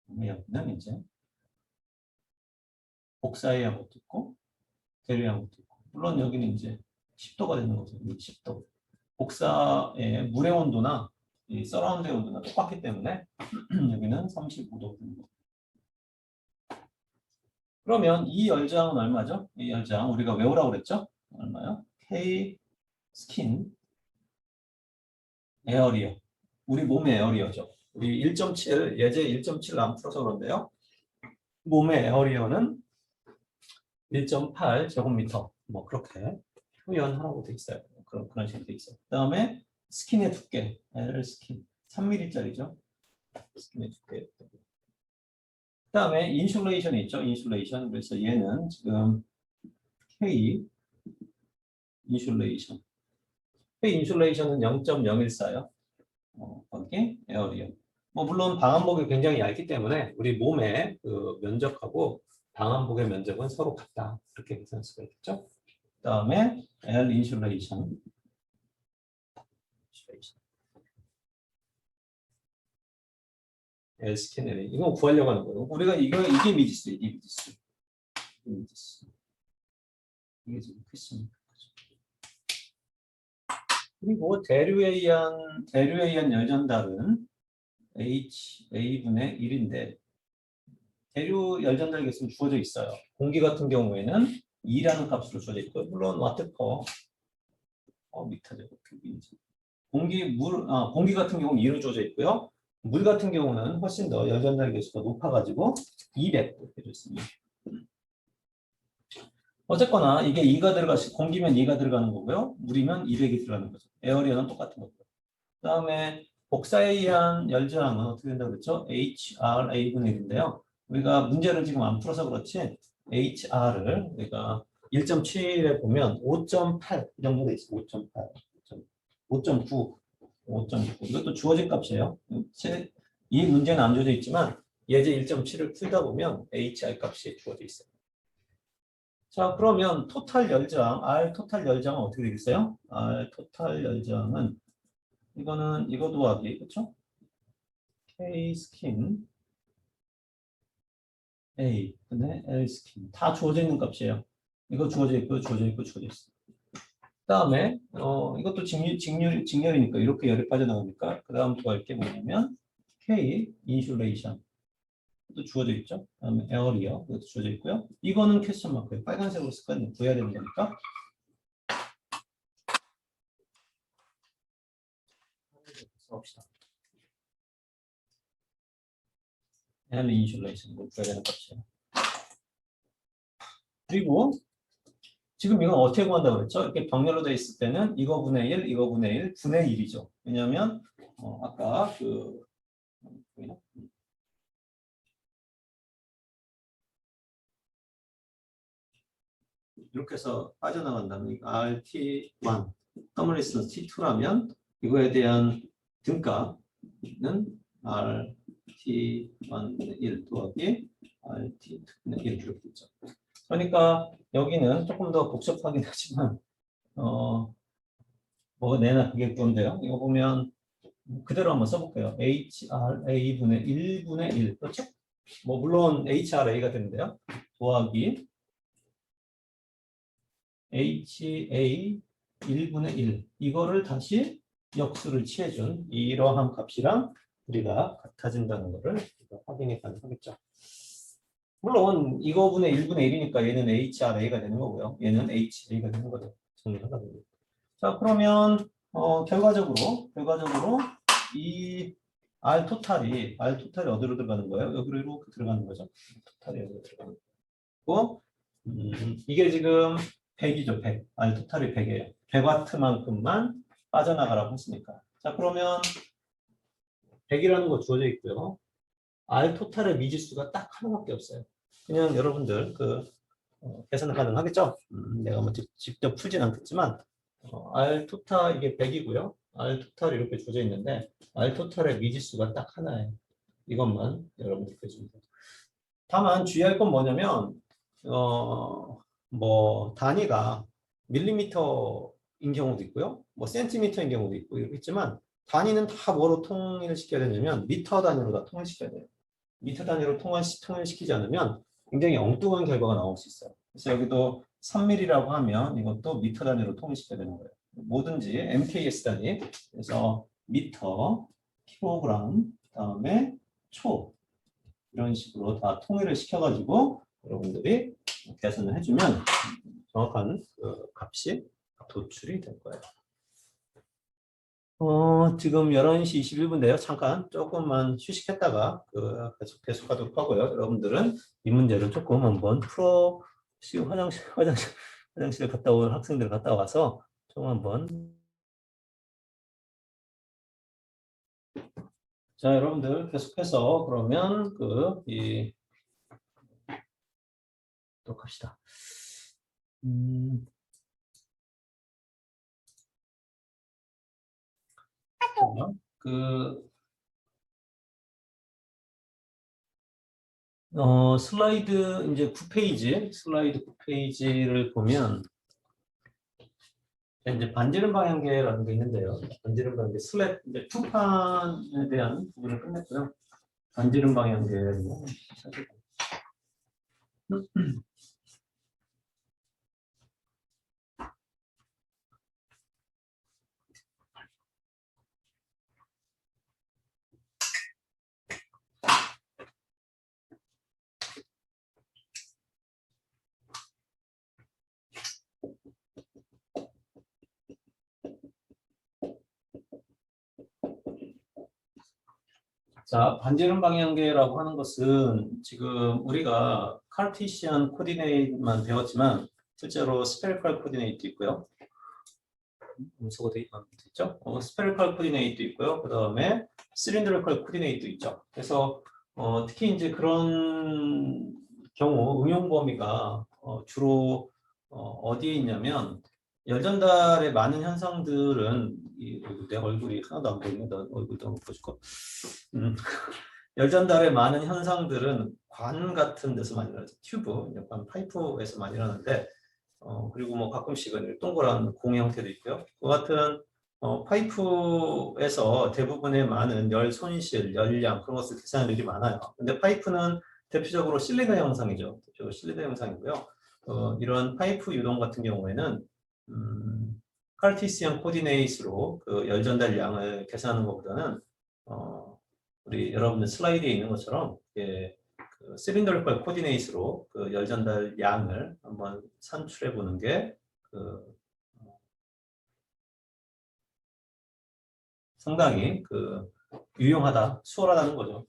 여기는 이제 복사의 양것도 있고 대류의 양것도 있고 물론 여기는 이제 10도가 되는 거죠. 10도. 복사의 물의 온도나 이 서라운드의 온도가 똑같기 때문에 여기는 35도 되는 거죠. 그러면 이 열저항은 얼마죠? 이 열저항 우리가 외우라고 그랬죠? 얼마요? K 스킨 에어리어. 우리 몸의 에어리어죠. 우리 1.7 예제 1.7을 안 풀어서 그런데요. 몸의 에어리어는 1.8 제곱미터 뭐 그렇게 표현하라고 돼 있어요. 그런 식으로 돼 있어요. 그다음에 스킨의 두께 L 스킨 3mm짜리죠. 스킨의 두께. 그다음에 인슐레이션이 있죠. 인슐레이션. 그래서 얘는 지금 K 인슐레이션. K 인슐레이션은 0.014요. 거기 에어리어. 뭐 물론 방한복이 굉장히 얇기 때문에 우리 몸의 그 면적하고 방한복의 면적은 서로 같다. 이렇게 계산할 수가 있겠죠. 그다음에 L 인슐레이션. L 스캐너링. 이거 구하려고 하는 거예요. 우리가 이게 미지수, 이게 미지수. 이게 지금 퀴즈입니다. 그리고 대류에 의한 열 전달은 HA분의 1인데 대류 열 전달 계수는 주어져 있어요. 공기 같은 경우에는 2라는 값으로 주어져 있고요. 물론 와트 퍼 미터 제곱 큐브인지. 공기 같은 경우는 2로 주어져 있고요. 물 같은 경우는 훨씬 더 열 전달 계수가 높아가지고 200 이렇게 줬습니다. 어쨌거나 이게 2가 공기면 2가 들어가는 거고요. 물이면 200이 들어가는 거죠. 에어리어는 똑같은 거고요. 그 다음에 복사에 의한 열저항은 어떻게 된다고 그랬죠? HRA분의 1인데요. 우리가 문제를 지금 안 풀어서 그렇지 HR을 우리가 1.7에 보면 5.8 이 정도 돼 있어요. 5.8, 5.9, 5.9 이것도 주어진 값이에요. 이 문제는 안 주어져 있지만 예제 1.7을 풀다 보면 HR 값이 주어져 있어요. 자, 그러면 토탈 열저항, R 토탈 열저항은 어떻게 되겠어요? R 토탈 열저항은 이거는 이거 더하기, 그렇죠? K 스킨 A 근데 L 스킨 다 주어져 있는 값이에요. 이거 주어져 있고 주어져 있고 주어져 있어. 그다음에 이것도 직렬이니까 이렇게 열이 빠져나가니까 그다음 구할 게 뭐냐면 K 인슐레이션 또 주어져 있죠. 그다음에 에어리어 이것도 주어져 있고요. 이거는 퀘스천 마크예요. 빨간색으로 습관 구해야 되는 거니까. 써봅시다. 에어 인슐레이션 이거 구해야 되는 값이에요. 그리고 지금 이건 어떻게 구한다고 그랬죠? 이렇게 병렬로 되어 있을 때는 이거 분의 1, 이거 분의 1, 분의 1이죠. 왜냐하면 아까 이렇게 해서 빠져나간다면 RT1, 더블리스는 T2라면 이거에 대한 등값은 RT1분의 1 더하기 RT2분의 1 이렇게 되죠. 그러니까 여기는 조금 더 복잡하긴 하지만 뭐가 내나 그게 그건데요. 이거 보면 그대로 한번 써볼게요. HRA분의 1분의 1 그렇죠? 뭐 물론 HRA가 되는데요. 더하기 HA 1분의 1 이거를 다시 역수를 취해준 이러한 값이랑 우리가 같아진다는 것을 확인이 가능하겠죠. 물론 이거분의 1분의 1이니까 얘는 HRA가 되는 거고요. 얘는 HA가 되는 거죠. 정리하다 보면. 자, 그러면 결과적으로 이 R 토탈이 어디로 들어가는 거예요? 여기로 이렇게 들어가는 거죠. 토탈이 여기로 들어가는 거고 이게 지금 100이죠. 100. R 토탈이 100이에요. 100와트만큼만 빠져나가라고 했으니까. 자, 그러면 100이라는 거 주어져 있고요. R 토탈의 미지수가 딱 하나밖에 없어요. 그냥 여러분들 계산 가능하겠죠? 내가 뭐 직접 풀진 않겠지만 R 토탈 이게 100이고요. R 토탈이 이렇게 주어져 있는데 R 토탈의 미지수가 딱 하나예요. 이것만 여러분들 보시면 돼요. 다만 주의할 건 뭐냐면 뭐 단위가 밀리미터인 경우도 있고요. 뭐 센티미터인 경우도 있고 있지만 단위는 다 뭐로 통일시켜야 되냐면 미터 단위로 다 통일시켜야 돼요. 미터 단위로 통일시키지 않으면 굉장히 엉뚱한 결과가 나올 수 있어요. 그래서 여기도 3mm라고 하면 이것도 미터 단위로 통일시켜야 되는 거예요. 뭐든지 MKS 단위, 그래서 미터, 킬로그램, 그다음에 초 이런 식으로 다 통일을 시켜가지고 여러분들이 계산을 해주면 정확한 값이 도출이 될 거예요. 지금 11시 21분인데요. 잠깐 조금만 휴식했다가 계속하도록 하고요. 여러분들은 이 문제를 조금 한번 풀어시고 화장실 갔다 온 학생들 갔다 와서 좀 한번. 자, 여러분들 계속해서 그러면 또 갑시다. 슬라이드 이제 9페이지, 슬라이드 9페이지를 보면 이제 반지름 방향계라는 게 있는데요. 반지름 방향계 슬랩 이제 투판에 대한 부분을 끝냈고요. 반지름 방향계는 자, 반지름 방향계라고 하는 것은 지금 우리가 카르티시안 코디네이트만 배웠지만 실제로 스페리컬 코디네이트 있고요. 문서가 있죠? 스페리컬 코디네이트 있고요. 그 다음에 실린드리컬 코디네이트 있죠. 그래서 특히 이제 그런 경우 응용 범위가 주로 어디에 있냐면 열전달의 많은 현상들은 내 얼굴이 하나도 안 보이네. 너 얼굴도 한번 보여줄까? 열전달의 많은 현상들은 관 같은 데서 많이 일어나죠. 튜브, 약간 파이프에서 많이 일어나는데 그리고 뭐 가끔씩은 동그란 공 형태도 있고요. 그 같은 파이프에서 대부분의 많은 열 손실, 열량 그런 것을 계산할 일이 많아요. 근데 파이프는 대표적으로 실리더 형상이죠. 대표적으로 실리더 형상이고요. 이런 파이프 유동 같은 경우에는 카르티시안 코디네이트로 그 열 전달량을 계산하는 것보다는 우리 여러분들 슬라이드에 있는 것처럼 실린더리컬 코디네이트로 그 열 전달 양을 한번 산출해 보는 게 상당히 유용하다, 수월하다는 거죠.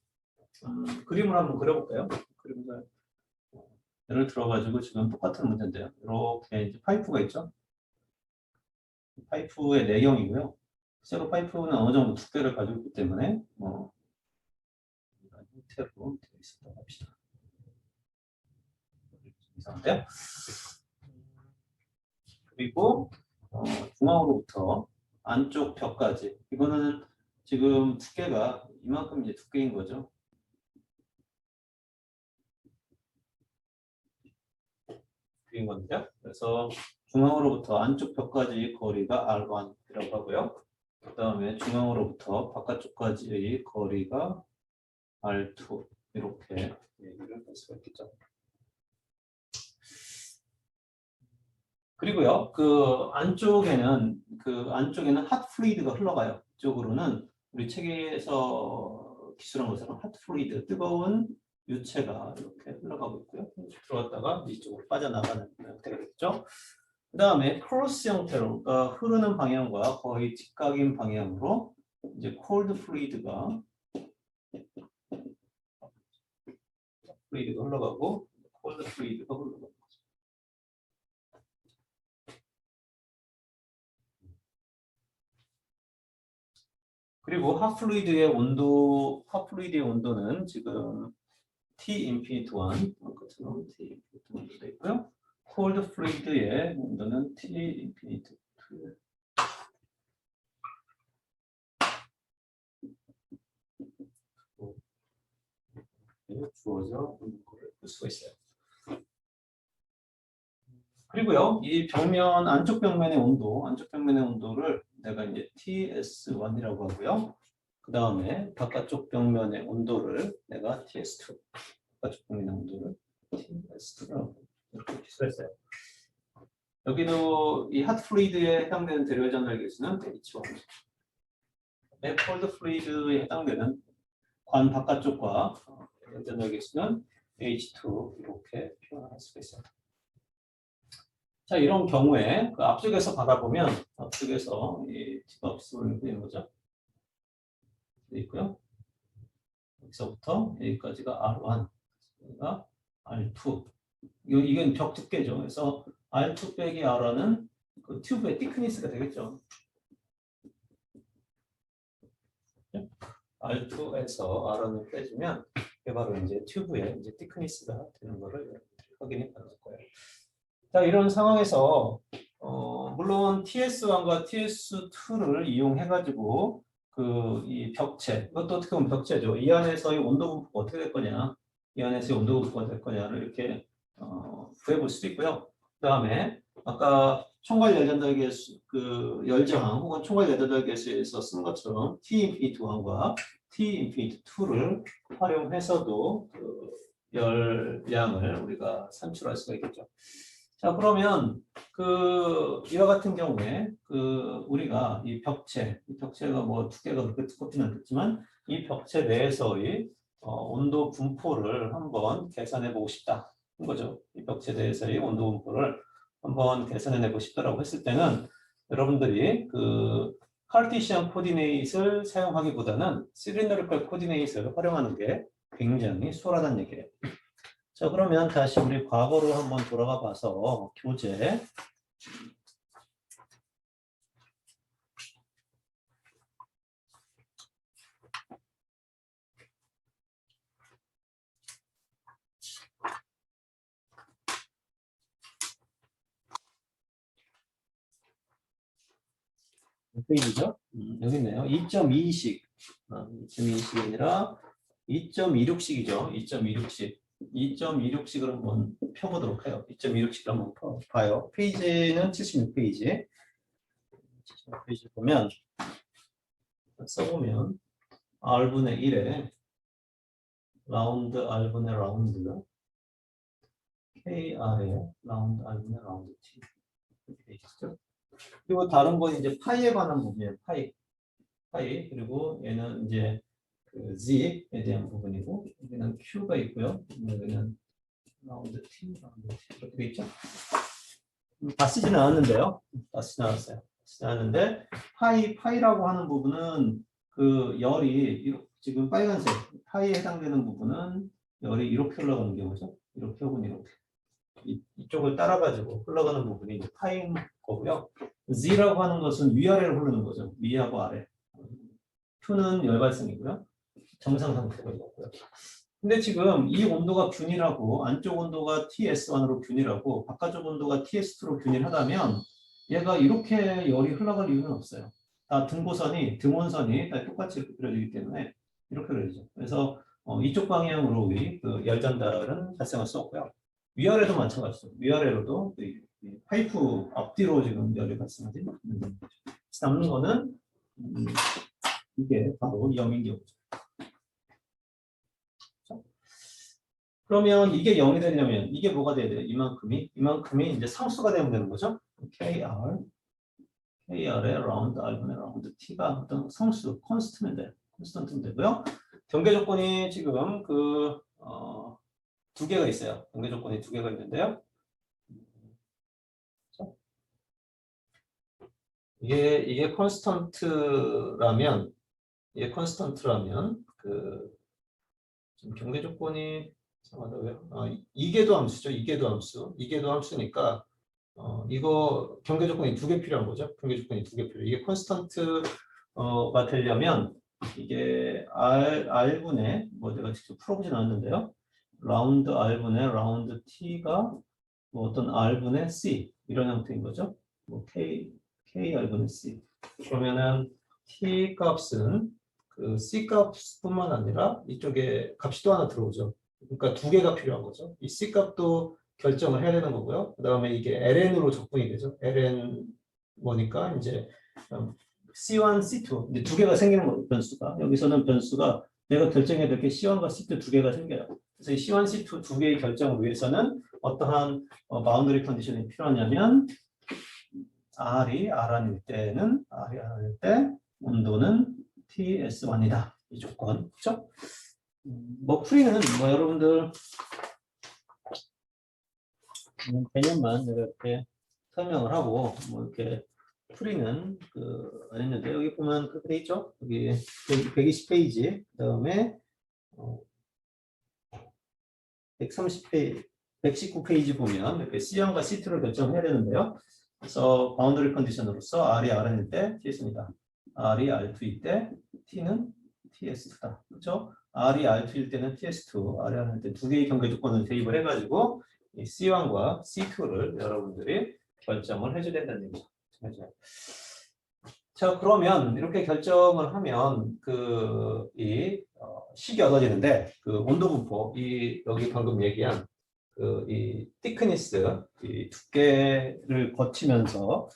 그림을 한번 그려볼까요? 그림을 예를 들어가지고 지금 똑같은 문제인데요. 이렇게 이제 파이프가 있죠. 파이프의 내경이고요. 실제로 파이프는 어느 정도 두께를 가지고 있기 때문에 이런 형태로 되어 있었다고 합시다. 이상한데요? 그리고 중앙으로부터 안쪽 벽까지 이거는 지금 두께가 이만큼 이제 두께인 거죠. 두께인 건데요. 그래서 중앙으로부터 안쪽 벽까지 거리가 R1이라고 하고요. 그 다음에 중앙으로부터 바깥쪽까지의 거리가 R2 이렇게 얘기를 할 수가 있겠죠. 그리고요, 안쪽에는 핫 플루이드가 흘러가요. 이쪽으로는 우리 책에서 기술한 것처럼 핫 플루이드, 뜨거운 유체가 이렇게 흘러가고 있고요. 들어갔다가 이쪽으로 빠져나가는 형태가 되겠죠. 그 다음에 크로스 형태로, 그러니까 흐르는 방향과 거의 직각인 방향으로 이제 콜드 플루이드가 흘러가고, 콜드 플루이드가 흘러가고. 그리고 핫플루이드의 온도는 지금 T 인피니트 1, 아까처럼 T 인피니트 1도 되어 있고요. 콜드 플루이드의 온도는 T 인피니트 2. 주어져 있는 거를 볼 수가 있어요. 그리고요, 이 안쪽 벽면의 온도를 내가 이제 TS1이라고 하고요. 그 다음에 바깥쪽 벽면의 온도를 내가 TS2, 바깥쪽 벽면의 온도를 TS2라고 이렇게 기술했어요. 여기도 이 핫 플루이드에 해당되는 대류 전달 계수는 H1. 콜드 플루이드에 해당되는 관 바깥쪽과 대류 전달 계수는 H2 이렇게 표현할 수가 있어요. 자, 이런 경우에 그 앞쪽에서 받아보면 앞쪽에서 이 디박스를 그리는 거죠. 있고요. 여기서부터 여기까지가 R1, 여기가 R2. 이건 벽 두께죠. 그래서 R2 빼기 R1은 그 튜브의 티크니스가 되겠죠. R2에서 R1을 빼주면 이게 바로 이제 튜브의 이제 티크니스가 되는 거를 확인이 가능할 거예요. 자, 이런 상황에서 물론 TS1과 TS2를 이용해가지고 이 벽체, 이것도 어떻게 보면 벽체죠. 이 안에서의 온도 분포가 어떻게 될 거냐, 이 안에서의 온도 분포가 될 거냐를 이렇게 구해볼 수도 있고요. 그 다음에 아까 총괄 열전달 계수, 열저항 혹은 총괄 열전달 계수에서 쓴 것처럼 T 인피니트 1과 T 인피니트 2를 활용해서도 열량을 우리가 산출할 수가 있겠죠. 자, 그러면 이와 같은 경우에 우리가 이 벽체가 뭐 두께가 그렇게 두껍지는 않겠지만 이 벽체 내에서의 온도 분포를 한번 계산해 보고 싶다. 한 거죠. 이 벽체 내에서의 온도 분포를 한번 계산해 보고 싶다라고 했을 때는 여러분들이 카르티시안 코디네이트를 사용하기보다는 실린더리컬 코디네이트를 활용하는 게 굉장히 수월하다는 얘기예요. 자, 그러면 다시 우리 과거로 한번 돌아가 봐서 교재 몇 페이지죠? 여기 있네요. 2.2식 2.2식이 아니라 2.26식이죠. 2.26식 2.26식을 한번 펴보도록 해요. 2.26식을 한번 봐요. 페이지는 76페이지. 76페이지 보면 써보면 R분의 1에 라운드 R분의 라운드 KR에 라운드 R분의 라운드 T 이렇게 되어 있죠. 그리고 다른 건 이제 파이에 관한 부분이에요. 파이. 그리고 얘는 이제 Z에 대한 부분이고 여기는 Q가 있고요. 여기는 라운드 T 이렇게 돼 있죠. 다 쓰지는 않았는데요. 다 쓰지 않았어요. 쓰지 않았는데 파이라고 하는 부분은 열이 지금 빨간색 파이에 해당되는 부분은 열이 이렇게 흘러가는 경우죠. 이렇게 혹은 이렇게 이쪽을 따라가지고 흘러가는 부분이 이제 파이인 거고요. Z라고 하는 것은 위아래로 흐르는 거죠. 위하고 아래. Q는 열발성이고요. 정상 상태가 있고요. 근데 지금 이 온도가 균일하고 안쪽 온도가 TS1으로 균일하고 바깥쪽 온도가 TS2로 균일하다면 얘가 이렇게 열이 흘러갈 이유는 없어요. 다 등원선이 다 똑같이 이렇게 그려지기 때문에 이렇게 그려지죠. 그래서 이쪽 방향으로 열 전달은 발생할 수 없고요. 위아래도 마찬가지죠. 위아래로도 파이프 앞뒤로 지금 열이 발생하지. 남는 거는 이게 바로 영인 경우죠. 그러면 이게 0이 되려면 이게 뭐가 돼야 돼요? 이만큼이 이제 상수가 되면 되는 거죠. KR의 라운드 R분의 라운드 T가 어떤 성수, 콘스턴트면 되고요. 경계 조건이 지금 두 개가 있어요. 경계 조건이 두 개가 있는데요. 이게 콘스턴트라면 지금 경계 조건이 이계도 함수죠. 이계도 함수니까 이거 경계 조건이 두 개 필요한 거죠. 경계 조건이 두 개 필요. 이게 콘스턴트가 되려면 이게 R분의 내가 직접 풀어보진 않았는데요. 라운드 R분의 라운드 T가 어떤 R분의 C 이런 형태인 거죠. KR분의 C. 그러면은 T 값은 그 C 값뿐만 아니라 이쪽에 값이 또 하나 들어오죠. 그러니까 두 개가 필요한 거죠. 이 C 값도 결정을 해야 되는 거고요. 그 다음에 이게 ln으로 적분이 되죠. ln 뭐니까 이제 C1, C2 이제 두 개가 생기는 거예요. 변수가 여기서는 변수가 내가 결정해야 될 게 C1과 C2 두 개가 생겨요. 그래서 이 C1, C2 두 개의 결정을 위해서는 어떠한 바운더리 컨디션이 필요하냐면 R이 R일 때 온도는 TS1이다. 이 조건. 그렇죠? 풀이는 여러분들 개념만 이렇게 설명을 하고 이렇게 풀이는 아닌데 여기 보면 그렇게 돼 있죠? 여기 120페이지 그다음에 130페이지 119페이지 보면 이렇게 C1과 C2를 결정해야 되는데요. 그래서 바운더리 컨디션으로서 R이 Rn일 때 Ts입니다. R이 R2일 때 T는 TS2다. 그렇죠? R이 R2일 때는 TS2, R이 Rn일 때 두 개의 경계 조건을 대입을 해가지고 이 C1과 C2를 여러분들이 결정을 해줘야 된다는 얘기죠. 자, 그러면 이렇게 결정을 하면 이 식이 얻어지는데 온도 분포, 여기 방금 얘기한 이 thickness, 이 두께를 거치면서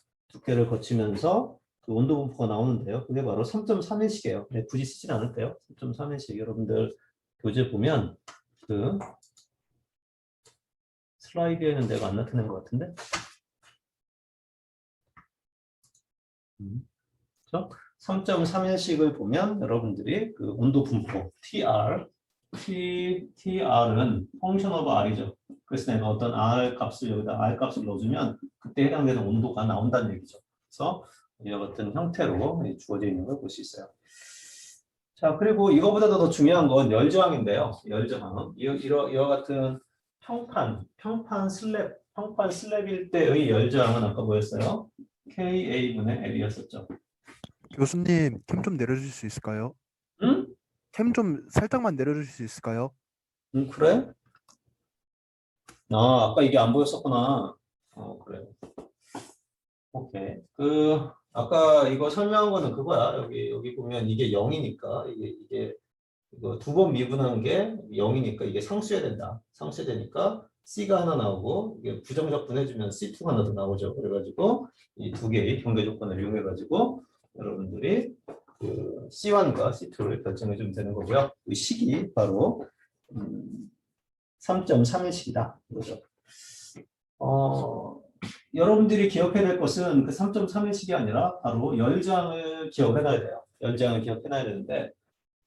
그 온도 분포가 나오는데요. 그게 바로 3.3인식이에요. 네, 굳이 쓰진 않을게요. 3.3인식 여러분들 교재 보면 슬라이드에는 내가 안 나타낸 것 같은데. 그렇죠? 3.3인식을 보면 여러분들이 온도 분포 TR은 펑션 오브 R이죠. 그래서 내가 어떤 R 값을 넣어주면 그때 해당되는 온도가 나온다는 얘기죠. 그래서 이와 같은 형태로 주어져 있는 걸 볼 수 있어요. 자, 그리고 이거보다 더 중요한 건 열저항인데요. 열저항. 이와 같은 평판 슬랩일 때의 열저항은 아까 뭐였어요? KA분의 L이었었죠.
교수님, 캠 좀 내려주실 수 있을까요?
응?
캠 좀 살짝만 내려주실 수 있을까요?
그래? 아까 이게 안 보였었구나. 그래. 오케이. 아까 이거 설명한 거는 그거야. 여기 보면 이게 0이니까 이게 이거 두 번 미분한 게 0이니까 이게 상수해야 된다. 상수해야 되니까 C가 하나 나오고 이게 부정적분해주면 C2가 하나 더 나오죠. 그래가지고 이 두 개의 경계 조건을 이용해가지고 여러분들이 C1과 C2를 결정해 주면 되는 거고요. 이 식이 바로 3.3일식이다. 이거죠. 여러분들이 기억해야 될 것은 그 3.3일식이 아니라 바로 열장을 기억해놔야 돼요. 열장을 기억해놔야 되는데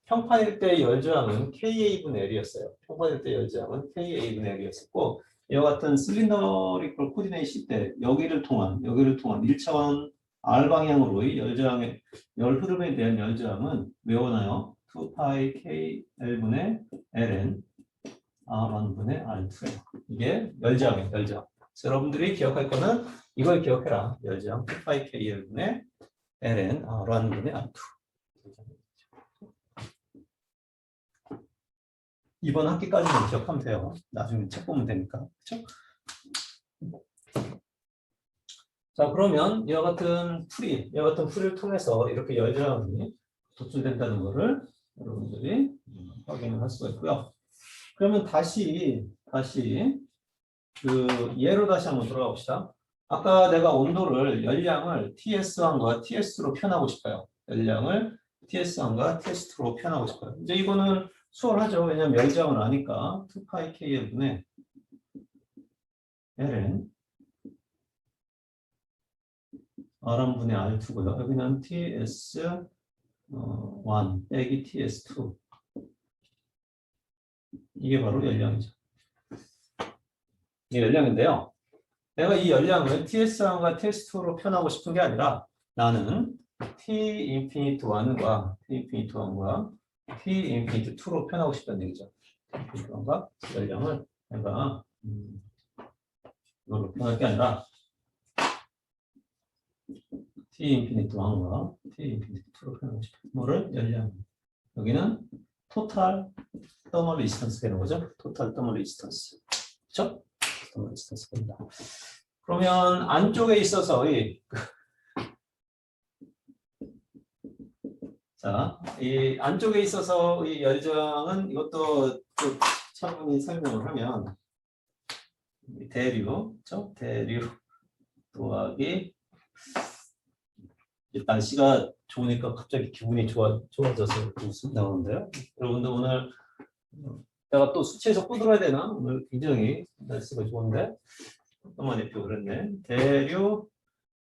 평판일 때 열저항은 KA분의 L이었어요. 평판일 때 열저항은 KA분의 L이었었고 이와 같은 실린더리컬 코디네이션 때 여기를 통한 1차원 R 방향으로의 열저항의 열 흐름에 대한 열저항은 외워놔요. 2파이 KL분의 LN R1분의 R2예요. 이게 열저항이에요. 열저항. 여러분들이 기억할 거는 이걸 기억해라. 열저항 2파이 KL분의 LN R1분의 R2. 이번 학기까지는 기억하면 돼요. 나중에 책 보면 되니까. 그렇죠? 자, 그러면 이와 같은 풀이를 통해서 이렇게 열저항이 도출된다는 것을 여러분들이 확인을 할 수가 있고요. 그러면 다시 예로 다시 한번 돌아가 봅시다. 아까 내가 열량을 TS1과 TS2로 표현하고 싶어요. 열량을 TS1과 TS2로 표현하고 싶어요. 이제 이거는 수월하죠. 왜냐하면 열저항을 아니까 2파이 KL분의 LN R1분의 R2고요. 여기는 TS1 빼기 TS2. 이게 바로 열량이죠. 이게 열량인데요. 내가 이 열량을 TS1과 TS2로 표현하고 싶은 게 아니라 나는 T 인피니트 1과 T 인피니트 1과 T 인피니트 2로 표현하고 싶다는 얘기죠. 인피니트 1과 열량을 내가 이걸로 표현할 게 아니라 T 인피니트 1과 T 인피니트 2로 표현하고 싶다. 뭐를? 열량. 여기는 토탈 더멀 리스턴스 되는 거죠. 토탈 더멀 리스턴스. 그렇죠? 더멀 리스턴스 됩니다. 그러면 안쪽에 있어서 이 안쪽에 있어서 이 열정은 이것도 좀 차분히 설명을 하면 대류, 그렇죠? 대류 더하기 날씨가 좋으니까 갑자기 기분이 좋아져서 웃음 나오는데요. 여러분들 오늘 내가 또 수치에서 꼬들어야 되나? 오늘 굉장히 날씨가 좋은데 잠깐만 표 그랬네.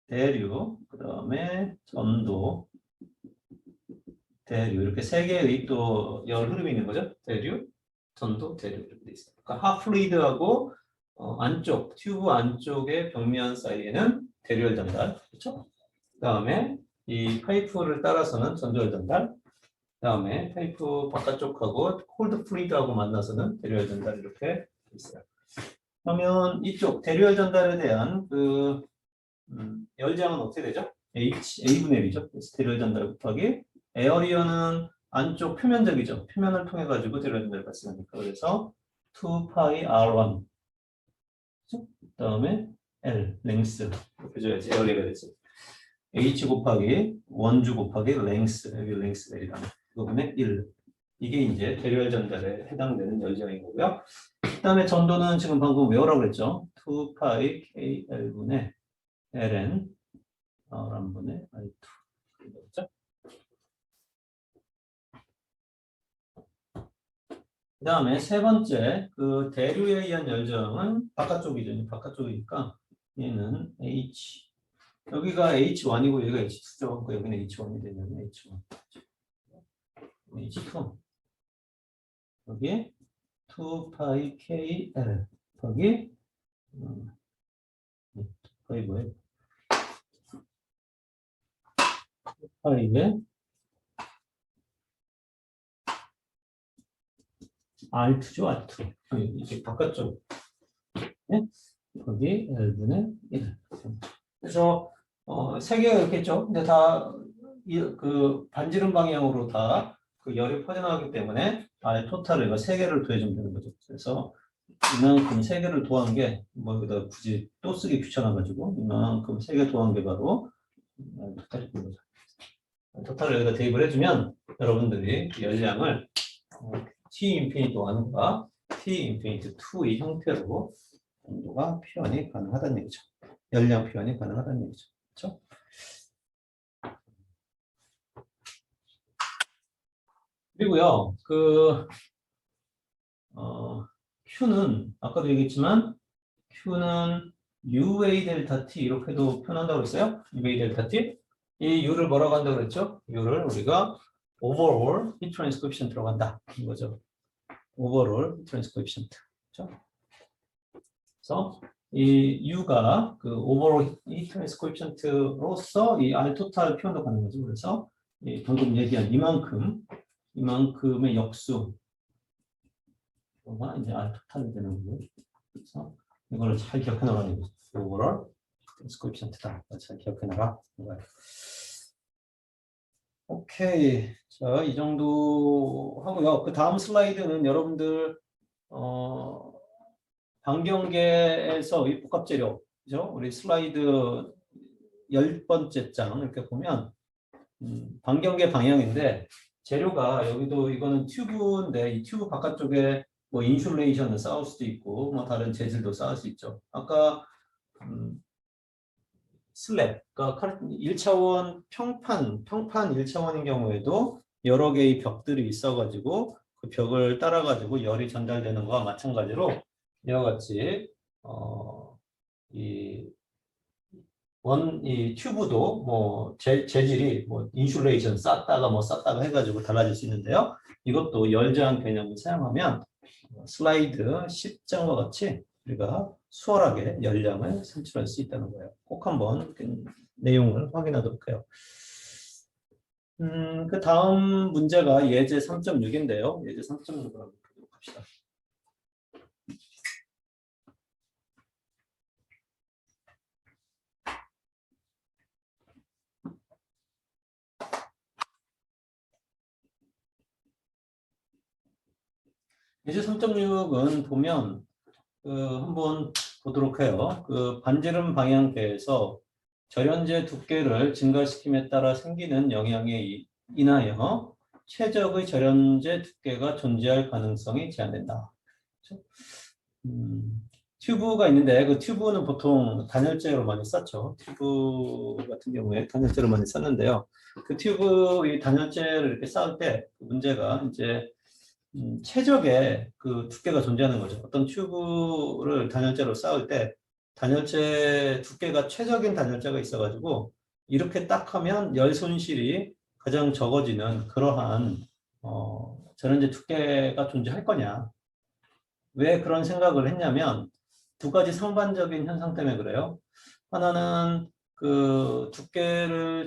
대류, 그 다음에 전도, 대류 이렇게 세 개의 또 열 흐름이 있는 거죠. 대류, 전도, 대류 이렇게 돼 있어요. 그러니까 하프루이드하고 안쪽 튜브 안쪽의 벽면 사이에는 대류열 전달, 그렇죠? 그다음에 이 파이프를 따라서는 전도열 전달, 그다음에 파이프 바깥쪽하고 콜드 플루이드하고 만나서는 대류열 전달 이렇게 돼 있어요. 그러면 이쪽 대류열 전달에 대한 그 열량은 어떻게 되죠? A분의 B죠. 대류열 전달 곱하기 에어리어는 안쪽 표면적이죠. 표면을 통해 가지고 대류열 전달이 발생하니까 그래서 2파이 R1 그다음에 L 랭스 이렇게 줘야지 에어리어가 되지. H 곱하기 원주 곱하기 랭스 여기 랭스 L이라는 그거분의 1 이게 이제 대류열 전달에 해당되는 열량인 거고요. 그다음에 전도는 지금 방금 외우라고 그랬죠. 2파이 KL분의 ln R1분의 R2 그렇죠? 그 다음에 세 번째 그 대류에 의한 열정은 바깥쪽이죠. 바깥쪽이니까 얘는 H 여기가 H1이고 여기가 H2죠. 그러니까 여기는 H1이 되면 H1 H2 여기 2파이 KL 거기 거기 뭐예요? 파이에 R2죠, R2. 이게 바깥쪽. 네? 거기 L분의 1. 그래서, 세 개가 이렇게 있죠. 근데 다, 그, 반지름 방향으로 다 그 열이 퍼져나가기 때문에, 아예 토탈을 이거 세 개를 더해주면 되는 거죠. 그래서, 이만큼 세 개를 더한 게, 뭐, 여기다 굳이 또 쓰기 귀찮아가지고, 이만큼 세 개 더한 게 바로, 토탈이 된 거죠. 토탈을 여기다 대입을 해주면, 여러분들이 열량을, T 인피니트 1과 T 인피니트 2의 형태로 온도가 표현이 가능하다는 얘기죠. 열량 표현이 가능하다는 얘기죠. 그렇죠? 그리고요, Q는 아까도 얘기했지만 Q는 UA 델타 T 이렇게도 표현한다고 그랬어요. UA 델타 T. 이 U를 뭐라고 한다고 그랬죠? U를 우리가 overall heat transfer coefficient라고 한다. 이거죠. overall heat transfer coefficient. 그렇죠? 그래서 이 U가 그 overall heat transfer coefficient로서 이 R total 표현도 가능하죠. 그래서 이 방금 얘기한 이만큼의 역수 가 이제 R total이 되는 거고요. 그래서 이걸 잘 기억해 나가는 거죠. overall heat transfer coefficient다. 잘 기억해 나가. 오케이. 자, 이 정도 하고요. 그 다음 슬라이드는 여러분들 반경계에서 이 복합재료, 그죠? 우리 슬라이드 10번째 장 이렇게 보면 반경계 방향인데 재료가 여기도 이거는 튜브인데 이 튜브 바깥쪽에 뭐 인슐레이션을 쌓을 수도 있고 뭐 다른 재질도 쌓을 수 있죠. 아까 슬랩, 그러니까 1차원 평판 1차원인 경우에도 여러 개의 벽들이 있어가지고 그 벽을 따라가지고 열이 전달되는 거와 마찬가지로 이와 같이 이 이 튜브도 뭐 재질이 뭐 인슐레이션 쌌다가 뭐 쌌다가 해가지고 달라질 수 있는데요. 이것도 열 저항 개념을 사용하면 슬라이드 10장과 같이 우리가 수월하게 열량을 산출할 수 있다는 거예요. 꼭 한번 그 내용을 확인하도록 해요. 그 다음 문제가 예제 3.6인데요. 예제 3.6을 한번 보도록 합시다. 예제 3.6은 보면 한번 보도록 해요. 반지름 방향계에서 절연제 두께를 증가시킴에 따라 생기는 영향에 인하여 최적의 절연제 두께가 존재할 가능성이 제한된다. 그렇죠? 튜브가 있는데 그 튜브는 보통 단열재로 많이 썼죠. 튜브 같은 경우에 단열재로 많이 썼는데요. 그 튜브 이 단열재를 이렇게 쌓을 때 문제가 이제 최적의 그 두께가 존재하는 거죠. 어떤 튜브를 단열재로 쌓을 때 단열재 두께가 최적인 단열재가 있어가지고 이렇게 딱 하면 열 손실이 가장 적어지는 그러한 절연재 두께가 존재할 거냐. 왜 그런 생각을 했냐면 두 가지 상반적인 현상 때문에 그래요. 하나는 그 단열재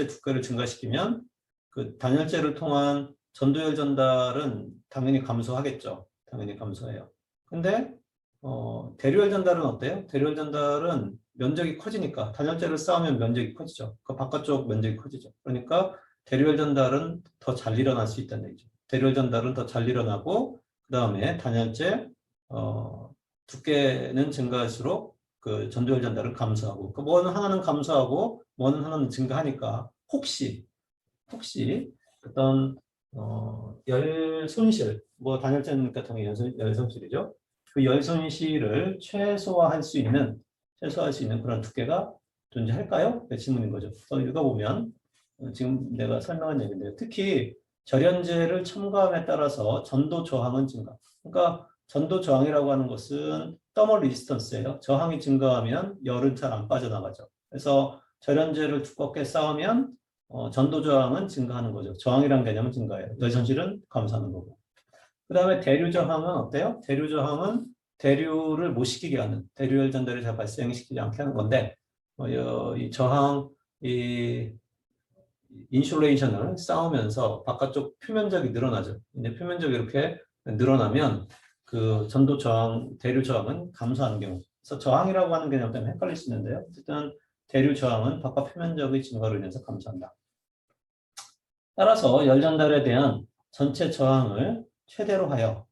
두께를 증가시키면 그 단열재를 통한 전도열 전달은 당연히 감소하겠죠. 당연히 감소해요. 근데 대류열 전달은 어때요? 대류열 전달은 면적이 커지니까 단열재를 쌓으면 면적이 커지죠. 그 바깥쪽 면적이 커지죠. 그러니까 대류열 전달은 더 잘 일어날 수 있다는 얘기죠. 대류열 전달은 더 잘 일어나고 그 다음에 단열재 두께는 증가할수록 그 전도열 전달은 감소하고 그 뭐는 하나는 감소하고 뭐는 하나는 증가하니까 혹시 어떤 열 손실 뭐 단열재니까 당연히 열 손실이죠. 그 열 손실을 최소화할 수 있는 그런 두께가 존재할까요? 그 질문인 거죠. 더 읽어보면 지금 내가 설명한 얘기인데요. 특히 절연제를 첨가함에 따라서 전도 저항은 증가. 그러니까 전도 저항이라고 하는 것은 더멀 리지스턴스예요. 저항이 증가하면 열은 잘 안 빠져나가죠. 그래서 절연제를 두껍게 쌓으면 전도 저항은 증가하는 거죠. 저항이란 개념은 증가해요. 열 손실은 감소하는 거고. 그 다음에 대류 저항은 어때요? 대류 저항은 대류를 못 시키게 하는, 대류열 전달을 잘 발생시키지 않게 하는 건데, 이 저항, 이 인슐레이션을 쌓으면서 바깥쪽 표면적이 늘어나죠. 이제 표면적이 이렇게 늘어나면 그 전도 저항, 대류 저항은 감소하는 경우. 그래서 저항이라고 하는 개념 때문에 헷갈릴 수 있는데요. 어쨌든 대류 저항은 바깥 표면적의 증가로 인해서 감소한다. 따라서 열 전달에 대한 전체 저항을 최대로 해가지고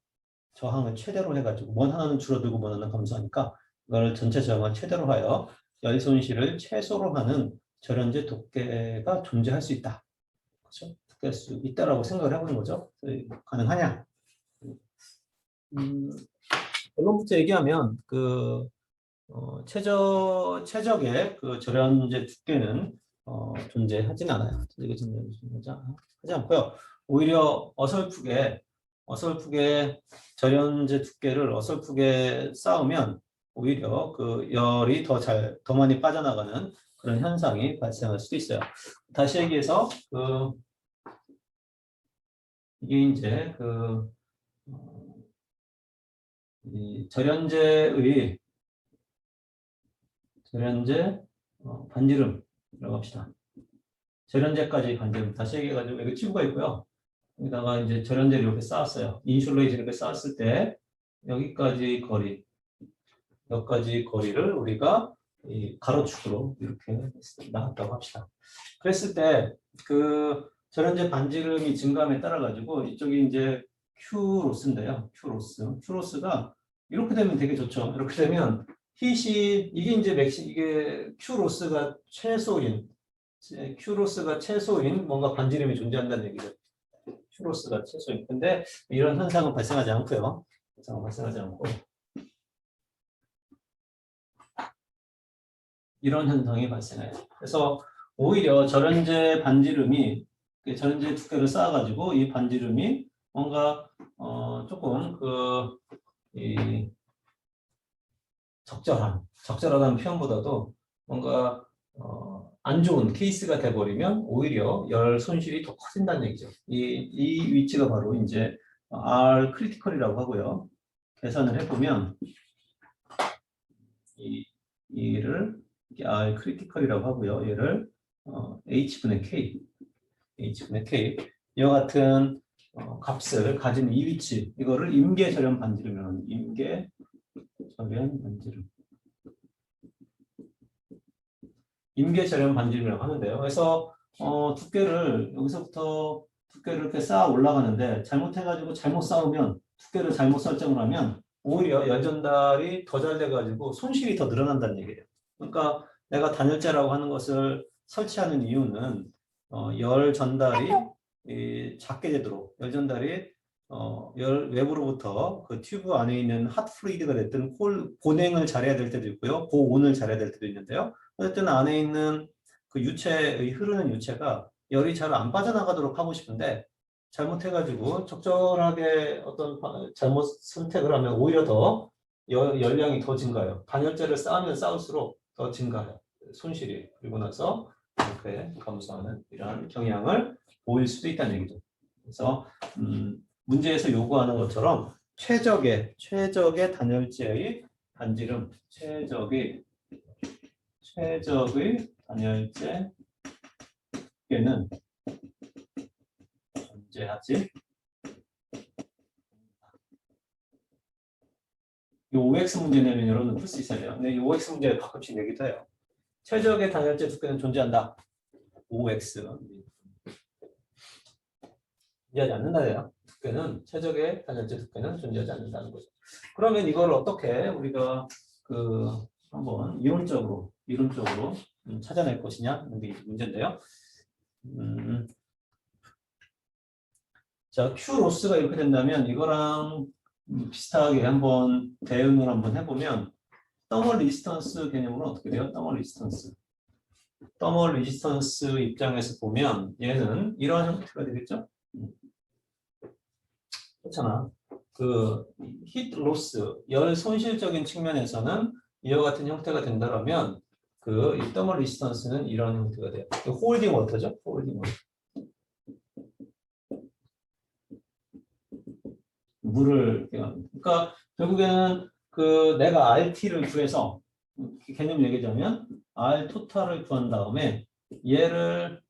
원 하나는 줄어들고 원 하나는 감소하니까 이걸 전체 저항을 최대로 하여 열 손실을 최소로 하는 절연제 두께가 존재할 수 있다. 그렇죠? 두께할 수 있다라고 생각을 해보는 거죠. 가능하냐? 결론부터 얘기하면 최적의 그 절연제 두께는 존재하진 않아요. 하지 않고요. 오히려 어설프게 절연제 두께를 어설프게 쌓으면 오히려 그 열이 더 많이 빠져나가는 그런 현상이 발생할 수도 있어요. 다시 얘기해서 이게 이제 이 절연제 반지름이라고 합시다. 절연제까지 반지름 다시 얘기해가지고 여기 튜브가 있고요. 여기다가 이제 절연제를 이렇게 쌓았어요. 인슐레이션 이렇게 쌓았을 때 여기까지 거리를 우리가 이 가로축으로 이렇게 나왔다고 합시다. 그랬을 때 그 절연제 반지름이 증가함에 따라 가지고 이쪽이 이제 Q로스인데요. Q로스가 이렇게 되면 되게 좋죠. 이렇게 되면 이게 이제 이게 Q로스가 최소인 뭔가 반지름이 존재한다는 얘기죠. Q로스가 최소인. 근데 이런 현상은 발생하지 않고요. 이런 현상이 발생해요. 그래서 오히려 절연제 두께를 쌓아가지고 이 반지름이 뭔가 조금 이 적절하다는 표현보다도 뭔가 안 좋은 케이스가 돼버리면 오히려 열 손실이 더 커진다는 얘기죠. 이 위치가 바로 이제 R 크리티컬이라고 하고요. 계산을 해보면 이를 R 크리티컬이라고 하고요. 얘를 H분의 K, 이와 같은 값을 가진 이 위치, 이거를 임계절연 반지름이라고 임계절연 반지름. 임계절연 반지름이라고 하는데요. 그래서 두께를 여기서부터 두께를 이렇게 쌓아 올라가는데 잘못해가지고 잘못 쌓으면 두께를 잘못 설정을 하면 오히려 열 전달이 더 잘 돼가지고 손실이 더 늘어난다는 얘기예요. 그러니까 내가 단열재라고 하는 것을 설치하는 이유는 열 전달이 작게 되도록 열 전달이 열 외부로부터 그 튜브 안에 있는 핫 플루이드가 됐든 고냉을 잘해야 될 때도 있고요, 고온을 잘해야 될 때도 있는데요. 어쨌든 안에 있는 그 유체의 흐르는 유체가 열이 잘 안 빠져나가도록 하고 싶은데 잘못해가지고 적절하게 잘못 선택을 하면 오히려 더 열량이 더 증가해요. 단열재를 쌓으면 쌓을수록 더 증가해요. 손실이. 그리고 나서 이렇게 감소하는 이러한 경향을 보일 수도 있다는 얘기죠. 그래서 문제에서 요구하는 것처럼 최적의 단열재의 반지름, 최적의 단열재 두께는 존재하지. 이 OX 문제 내면 여러분은 풀 수 있어야 돼요. 근데 이 OX 문제를 가끔씩 내기도 해요. 최적의 단열재 두께는 존재한다. OX. 존재하지 않는다예요. 최적의 단열재 두께는 존재하지 않는다는 거죠. 그러면 이걸 어떻게 우리가 한번 이론적으로 찾아낼 것이냐 하는 게 문제인데요. 자, Q 로스가 이렇게 된다면 이거랑 비슷하게 한번 대응을 한번 해보면 더멀 리지스턴스 개념으로 어떻게 돼요? 더멀 리지스턴스 입장에서 보면 얘는 이런 형태가 되겠죠? 그렇잖아. 그 히트 로스, 열 손실적인 측면에서는 이와 같은 형태가 된다면 이 더멀 리지스턴스는 이런 형태가 돼요. 홀딩 워터죠? 홀딩 워터. 물을, 그러니까 결국에는 내가 RT를 구해서 개념 얘기하자면 R 토탈을 구한 다음에 얘를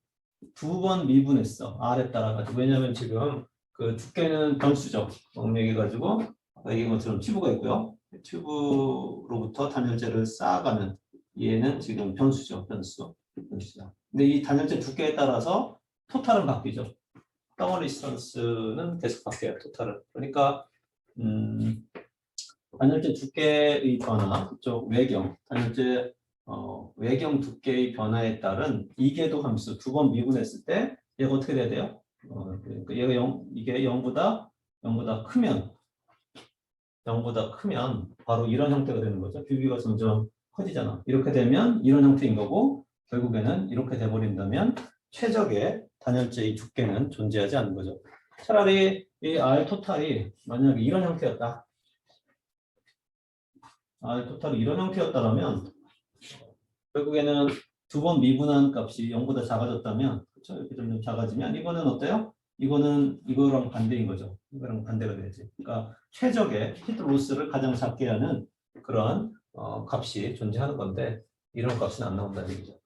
2번 미분했어. R에 따라 가지고. 왜냐하면 지금 그 두께는 변수죠. 얘기해가지고 아까 얘기한 것처럼 튜브가 있고요. 튜브로부터 단열재를 쌓아가는 얘는 지금 변수죠. 변수죠. 근데 이 단열재 두께에 따라서 토탈은 바뀌죠. 더멀 리지스턴스는 계속 바뀌어요. 토탈은. 그러니까 단열재 두께의 변화, 그쪽 단열재 외경 두께의 변화에 따른 이계도 함수 2번 미분했을 때 얘가 어떻게 돼야 돼요? 그러니까 얘가 이게 0보다 크면 바로 이런 형태가 되는 거죠. 뷰비가 점점 커지잖아. 이렇게 되면 이런 형태인 거고 결국에는 이렇게 돼버린다면 최적의 단열재의 두께는 존재하지 않는 거죠. 차라리 이 R 토탈이 만약에 이런 형태였다. R 토탈이 이런 형태였다면 결국에는 2번 미분한 값이 0보다 작아졌다면, 그렇죠? 이렇게 점점 작아지면 이거는 어때요? 이거는 이거랑 반대인 거죠. 이거랑 반대가 되지. 그러니까 최적의 히트 로스를 가장 작게 하는 그런 값이 존재하는 건데 이런 값은 안 나온다는 얘기죠.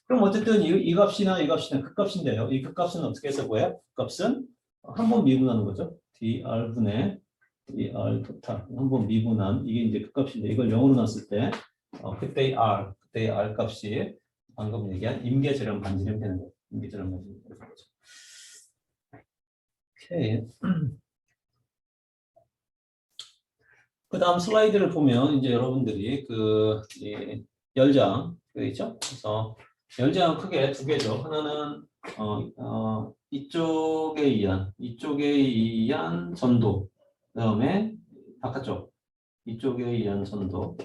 그럼 어쨌든 이 값이나 이 값이나 극값인데요. 이 극값은 어떻게 해서 구해요? 극값은 한 번 미분하는 거죠. dr분의 dr 토탈 한 번 미분한 이게 이제 극값인데 이걸 0으로 놨을 때 그때의 r 값이 방금 얘기한 임계절연 반지름 되는 거예요. 임계절연 반지름 되는 거죠. 오케이. 그 다음 슬라이드를 보면 이제 여러분들이 이 열장 있죠? 그래서 열장 크게 두 개죠. 하나는 이쪽에 의한 전도, 그다음에 바깥쪽 이쪽에 의한 전도,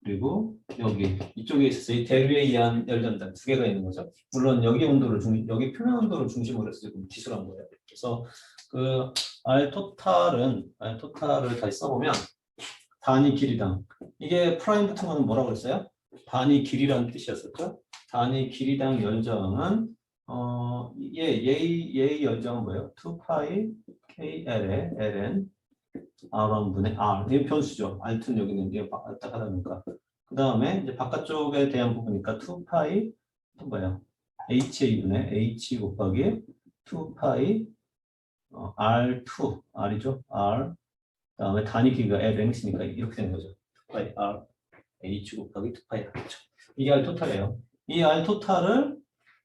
그리고 여기 이쪽에 있어서 이 대류에 의한 열전단 두 개가 있는 거죠. 물론 여기 여기 표면 온도를 중심으로 해서 지금 기술한 거예요. 그래서 R 토탈을 다시 써보면 단위 길이당 이게 프라임 붙은 거는 뭐라고 그랬어요? 단위 길이라는 뜻이었었죠. 단위 길이당 연정은 얘의 연정은 뭐예요? 2파이 KL에 ln r1분의 r. 이게 변수죠. r는 여기 있는 게 왔다 가다 보니까. 그 다음에 이제 바깥쪽에 대한 부분이니까 2파이 또 뭐예요? HA분의 H 곱하기 2파이 R2, R이죠? R. 그 다음에 단위 길이가 lnx니까 이렇게 되는 거죠. 2파이 R, H 곱하기 2파이 R죠. 이게 R 토탈이에요. 이 R 토탈을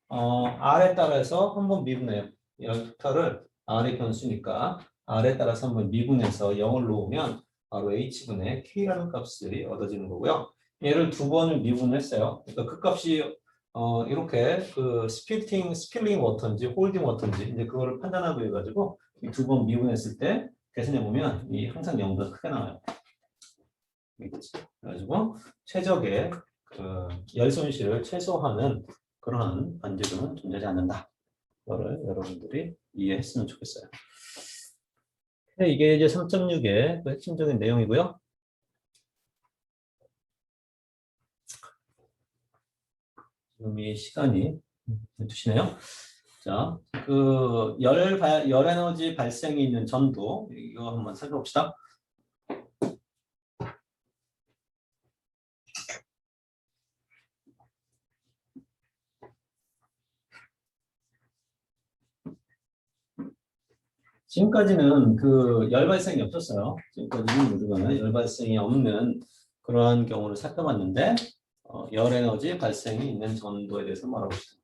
R에 따라서 한번 미분해요. 이 R 토탈을 R의 변수니까 R에 따라서 한번 미분해서 0을 놓으면 바로 H분의 K라는 값이 얻어지는 거고요. 얘를 두 번을 미분했어요. 그러니까 그 값이 이렇게 그 스필링 워터인지 홀딩 워터인지 이제 그거를 판단하기 위해 가지고 두 번 미분했을 때 계산해 보면 이 항상 0보다 크게 나와요. 그래가지고 최적의 그 열 손실을 최소화하는 그러한 반지름은 존재하지 않는다. 이거를 여러분들이 이해했으면 좋겠어요. 이게 이제 3.6의 핵심적인 내용이고요. 지금 이 시간이 12시네요. 자, 그 열 에너지 발생이 있는 전도 이거 한번 살펴봅시다. 지금까지는 그 열 발생이 없었어요. 지금까지는 우리가 열 발생이 없는 그러한 경우를 살펴봤는데 열 에너지 발생이 있는 전도에 대해서 말해봅시다.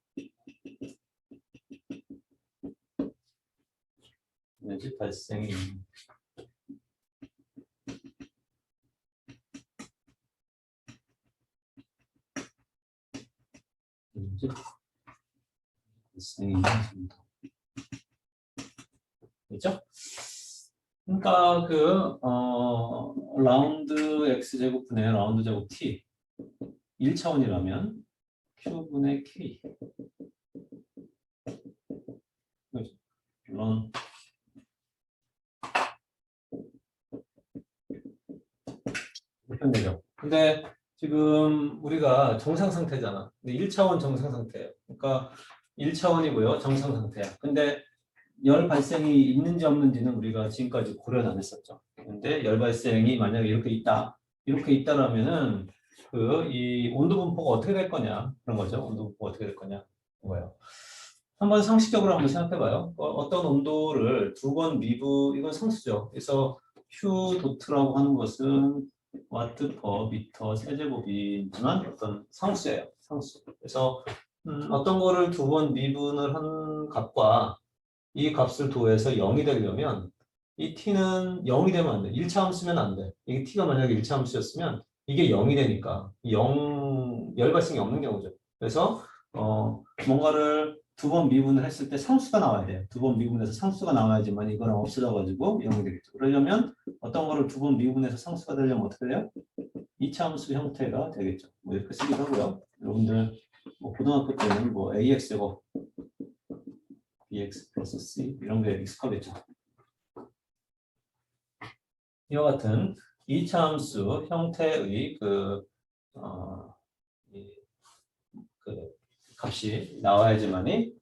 에너지 발생이 있는 에너지 발생이 있는 전도. 그렇죠? 그러니까 그 라운드 x제곱분의 라운드 제곱 t 1차원이라면 q분의 k 물론 편되죠. 근데 지금 우리가 정상 상태잖아. 근데 1차원 정상 상태예요. 그러니까 1차원이고요. 정상 상태야. 근데 열 발생이 있는지 없는지는 우리가 지금까지 고려는 안 했었죠. 근데 열 발생이 만약에 이렇게 있다라면은 그 이 온도 분포가 어떻게 될 거냐 그런 거죠. 온도 분포가 어떻게 될 거냐 뭐예요. 한번 상식적으로 한번 생각해봐요. 어떤 온도를 두 번 미분 이건 상수죠. 그래서 Q 도트라고 하는 것은 와트 퍼 미터 세제곱이지만 어떤 상수예요. 상수. 그래서 어떤 거를 두 번 미분을 한 값과 이 값을 도해서 0이 되려면 이 t는 0이 되면 안 돼. 1차 함수면 안 돼. 이게 t가 만약에 1차 함수였으면 이게 0이 되니까 열 발생이 없는 경우죠. 그래서 뭔가를 두 번 미분을 했을 때 상수가 나와야 돼요. 두 번 미분해서 상수가 나와야지만 이거랑 없어져가지고 0이 되겠죠. 그러려면 어떤 거를 두 번 미분해서 상수가 되려면 어떻게 돼요? 2차 함수 형태가 되겠죠. 뭐 이렇게 쓰기도 하고요. 여러분들 뭐 고등학교 때는 뭐 AX제곱 bx 플러스 c 이런 게 익숙하겠죠. 이와 같은 2차 함수 형태의 그 값이 나와야지만이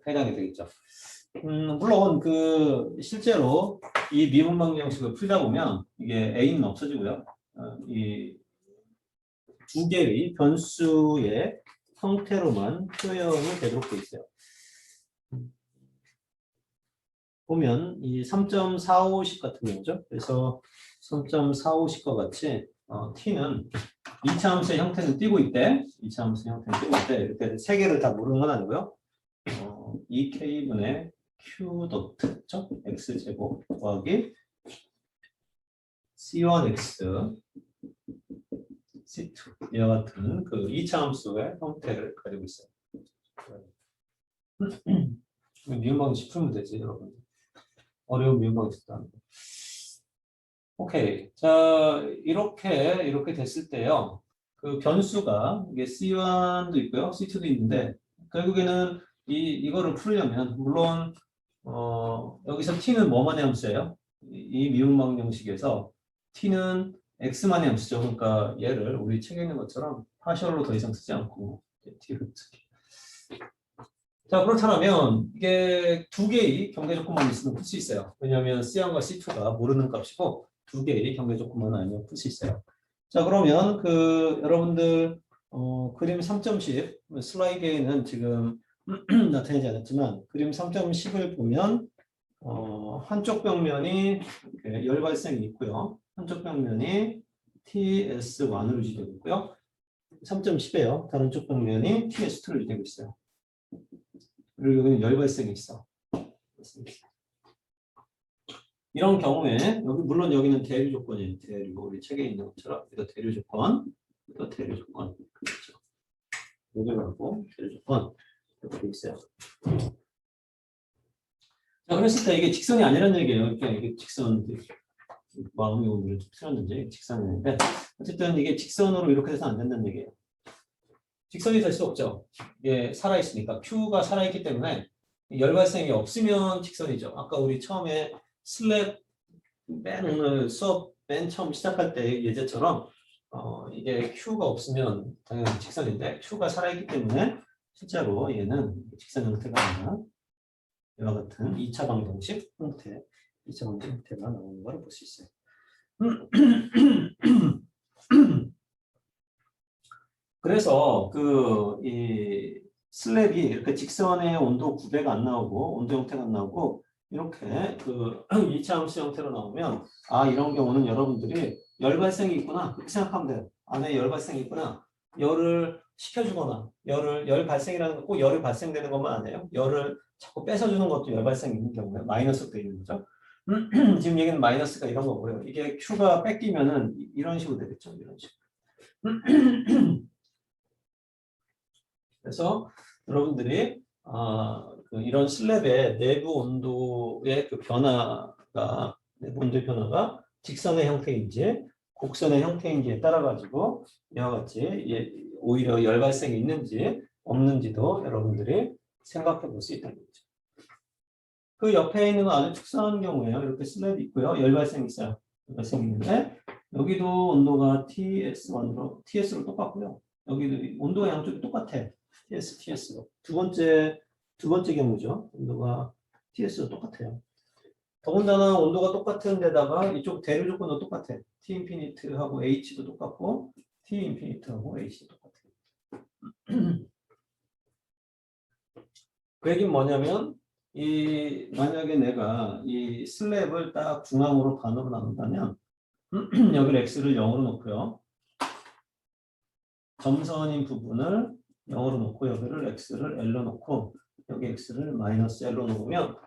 해당이 되겠죠. 물론 그 실제로 이 미분방 형식을 풀다 보면 이게 a는 없어지고요. 이 두 개의 변수의 형태로만 표현이 되도록 되어 있어요. 보면 이 3.45식 같은 경우죠. 그래서 3.45식과 같이 t는 2차 함수의 형태는 띄고 있대. 2차 함수의 형태는 띄고 있대. 이렇게 세 개를 다 모르는 건 아니고요. 2k분의 q 도트죠. x제곱 더하기 c1x c2 이와 같은 그 2차 함수의 형태를 가지고 있어요. 미분방식 풀면 되지, 여러분. 어려운 미분방식도 아니고. 오케이. 자, 이렇게 됐을 때요. 그 변수가 이게 C1도 있고요. C2도 있는데 결국에는 이거를 풀려면 물론 여기서 t는 뭐만의 함수예요? 이 미분방 형식에서 t는 x만이 함수죠. 그러니까 얘를 우리 책에 있는 것처럼 파셜로 더 이상 쓰지 않고 t로 쓰게. 자, 그렇다면 이게 두 개의 경계 조건만 있으면 풀 수 있어요. 왜냐하면 C1과 C2가 모르는 값이고 두 개의 경계 조건만 아니면 풀 수 있어요. 자, 그러면 그 여러분들 그림 3.10 슬라이드에는 지금 나타내지 않았지만 그림 3.10을 보면 한쪽 벽면이 이렇게 열 발생이 있고요. 한쪽 벽면이 TS1으로 유지되고 있고요. 3.10이에요. 다른 쪽 벽면이 TS2로 유지되고 있어요. 그리고 여기는 열 발생이 있어. 이런 경우에 여기 물론 여기는 대류 조건이에요. 대류 우리 책에 있는 것처럼 이거 대류 조건, 이거 대류 조건 그렇죠. 여기하고 대류 조건 이렇게 있어요. 자, 그랬을 때 이게 직선이 아니라는 얘기예요. 그러니까 이게 직선 마음이 오늘 좀 틀렸는지 직선인데 어쨌든 이게 직선으로 이렇게 돼서 안 된다는 얘기예요. 직선이 될 수 없죠. 이게 살아있으니까 Q가 살아있기 때문에 열 발생이 없으면 직선이죠. 아까 우리 처음에 슬랩 오늘 수업 맨 처음 시작할 때 예제처럼 이게 Q가 없으면 당연히 직선인데 Q가 살아있기 때문에 실제로 얘는 직선 형태가 아니라 이와 같은 2차 방정식 형태, 2차 방정식 형태가 나오는 걸 볼 수 있어요. 그래서 이 슬랩이 이렇게 직선의 온도 구배가 안 나오고 온도 형태가 안 나오고 이렇게 그 2차 함수 형태로 나오면 이런 경우는 여러분들이 열 발생이 있구나 그렇게 생각하면 돼요. 안에 열 발생이 있구나. 열을 식혀주거나 열 발생이라는 건 꼭 열이 발생되는 것만 아니에요. 열을 자꾸 뺏어주는 것도 열 발생이 있는 경우에 마이너스가 되는 거죠. 지금 얘기는 마이너스가 이런 거고요. 이게 Q가 뺏기면은 이런 식으로 되겠죠. 이런 식으로. 그래서 여러분들이 이런 슬랩의 내부 온도의 그 변화가 내부 온도의 변화가 직선의 형태인지 곡선의 형태인지에 따라 가지고 이와 같이 오히려 열 발생이 있는지 없는지도 여러분들이 생각해 볼 수 있다는 거죠. 그 옆에 있는 건 아주 특수한 경우에요. 이렇게 슬랩이 있고요. 열 발생이 있어요. 열 발생이 있는데 여기도 온도가 TS로 똑같고요. 여기도 온도가 양쪽이 똑같아. TS로. 두 번째 경우죠. 온도가 TS로 똑같아요. 더군다나 온도가 똑같은 데다가 이쪽 대류 조건도 똑같아. T 인피니트하고 H도 똑같고 T 인피니트하고 H도 똑같아요. 그 얘기는 뭐냐면 만약에 내가 이 슬랩을 딱 중앙으로 반으로 나눈다면 여기를 X를 0으로 놓고요. 점선인 부분을 0으로 놓고 여기를 X를 L로 놓고 여기 X를 마이너스 L로 놓으면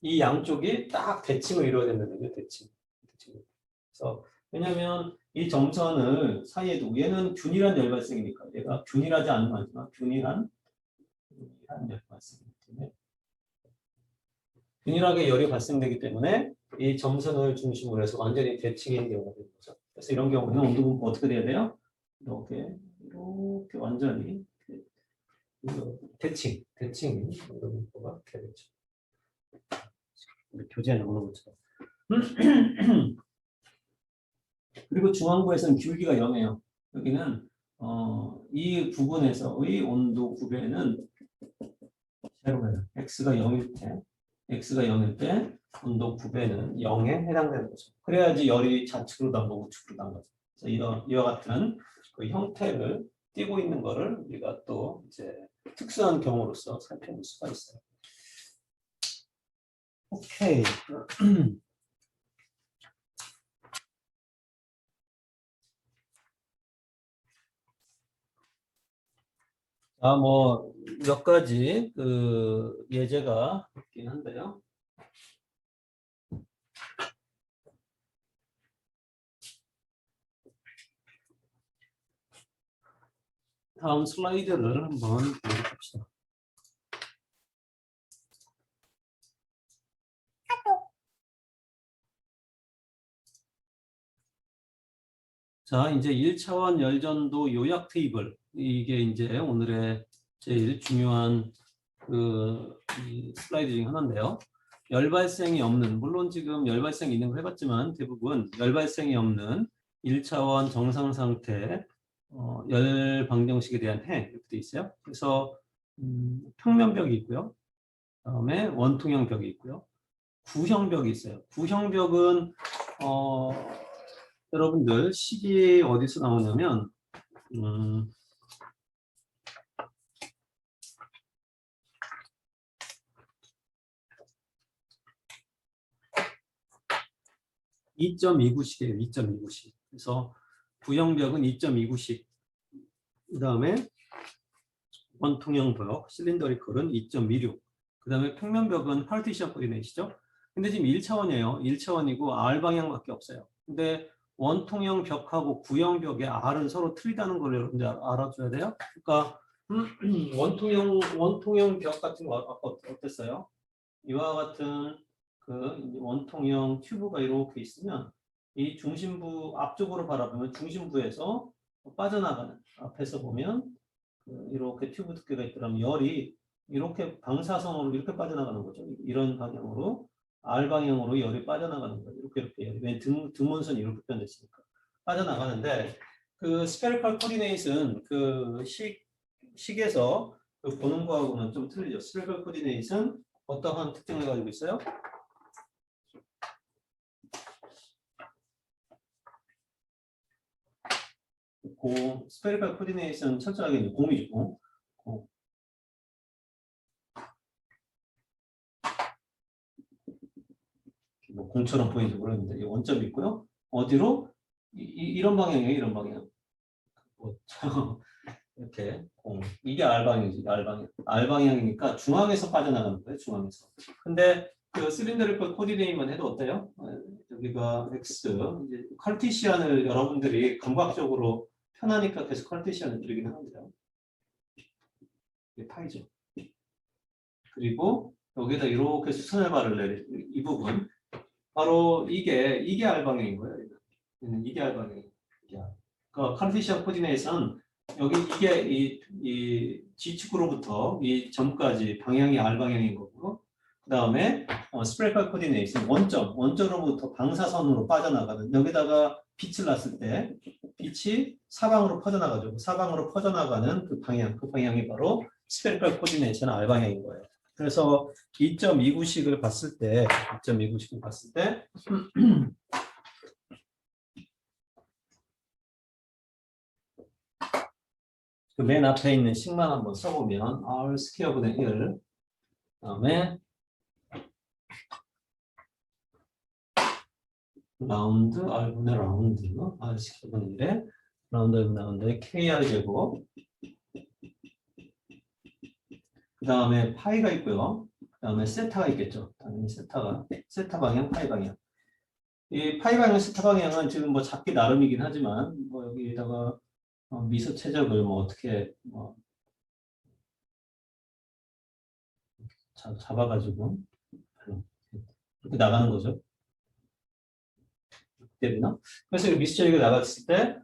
이 양쪽이 딱 대칭을 이루어야 된다는 거예요. 대칭. 그래서 왜냐하면 이 점선을 사이에 두고 얘는 균일한 열 발생이니까 얘가 균일하지 않은 거지만 균일한 열 발생이기 때문에 균일하게 열이 발생되기 때문에 이 점선을 중심으로 해서 완전히 대칭인 경우가 되는 거죠. 그래서 이런 경우는 온도 분포 어떻게 돼야 돼요? 이렇게 완전히 대칭인 온도 분포가 되겠죠. 교재에 나오는 것처럼. 그리고 중앙부에서는 기울기가 0이에요. 여기는 이 부분에서의 온도 구배는 제로예요. x가 0일 때 온도 구배는 0에 해당되는 거죠. 그래야지 열이 좌측으로 담고 우측으로 담는 거죠. 그래서 이와 같은 그 형태를 띠고 있는 거를 우리가 또 이제 특수한 경우로서 살펴볼 수가 있어요. 오케이. 뭐 몇 가지 그 예제가 있긴 한데요. 다음 슬라이드를 한번 보여봅시다. 자, 이제 1차원 열전도 요약 테이블. 이게 이제 오늘의 제일 중요한 이 슬라이드 중에 하나인데요. 열발생이 없는, 물론 지금 열발생이 있는 걸 해봤지만 대부분 열발생이 없는 1차원 정상 상태 열 방정식에 대한 해 이렇게 돼 있어요. 그래서 평면벽이 있고요. 그다음에 원통형 벽이 있고요. 구형벽이 있어요. 구형벽은 여러분들 식이 어디서 나오냐면 2.29식이에요. 2.29식. 그래서 구형벽은 2.29식. 그 다음에 원통형벽, 실린더리컬은 2.26. 그 다음에 평면벽은 파르티션 코디네이트죠. 근데 지금 1차원이에요. 1차원이고 R 방향밖에 없어요. 근데 원통형 벽하고 구형벽의 R은 서로 틀리다는 걸 여러분들 알아줘야 돼요. 그러니까 원통형 벽 같은 거 아까 어땠어요? 이와 같은 그 원통형 튜브가 이렇게 있으면 이 중심부 앞쪽으로 바라보면 중심부에서 빠져나가는 앞에서 보면 이렇게 튜브 두께가 있더라면 열이 이렇게 방사선으로 이렇게 빠져나가는 거죠. 이런 방향으로 R 방향으로 열이 빠져나가는 거예요. 이렇게 열이 왜 등원선이 이렇게 표현됐으니까 빠져나가는데 그 스페리컬 코디네이트는 그 식에서 그 보는 거하고는 좀 틀리죠. 스페리컬 코디네이트는 어떠한 특징을 가지고 있어요? 스페리컬 코디네이션 철저하게 이제 공이죠. 뭐 공처럼 보이는지 모르겠는데 원점이 있고요. 어디로? 이런 방향이에요. 이런 방향. 뭐, 이렇게 이게 R 방향이지. R 방향. R 방향이니까 중앙에서 빠져나가는 거예요. 중앙에서. 근데 그 실린더리컬 코디네이트만 해도 어때요? 여기가 X. 이제 칼티시안을 여러분들이 감각적으로 편하니까 계속 칼티시안을 그리긴 하는데요. 이게 파이죠. 그리고 여기다 이렇게 수선의 발을 내리 이 부분 바로 이게 R 방향인 거예요. 이게 R 방향이에요. 그 칼티시안 코디네이트는 여기 이게 이 G축으로부터 이 점까지 방향이 R 방향인 거고 그 다음에 스페리컬 코디네이트는 원점으로부터 방사선으로 빠져나가는 여기다가 빛을 놨을 때 빛이 사방으로 퍼져나가죠. 사방으로 퍼져나가는 그 방향이 바로 스페리컬 코디네이트는 R 방향인 거예요. 그래서 2.29식을 봤을 때 그 맨 앞에 있는 식만 한번 써보면 R 스퀘어분의 1 그다음에 라운드 R분의 라운드 R 스퀘어분의 1에 라운드의 KR 제곱 그 다음에 파이가 있고요. 그 다음에 세타가 있겠죠. 당연히 세타 방향, 파이 방향. 이 파이 방향, 세타 방향은 지금 뭐 잡기 나름이긴 하지만 뭐 여기다가 미소 최적을 뭐 어떻게 잡아가지고 이렇게 나가는 거죠. 되나? 그래서 미소 최적이 나갔을 때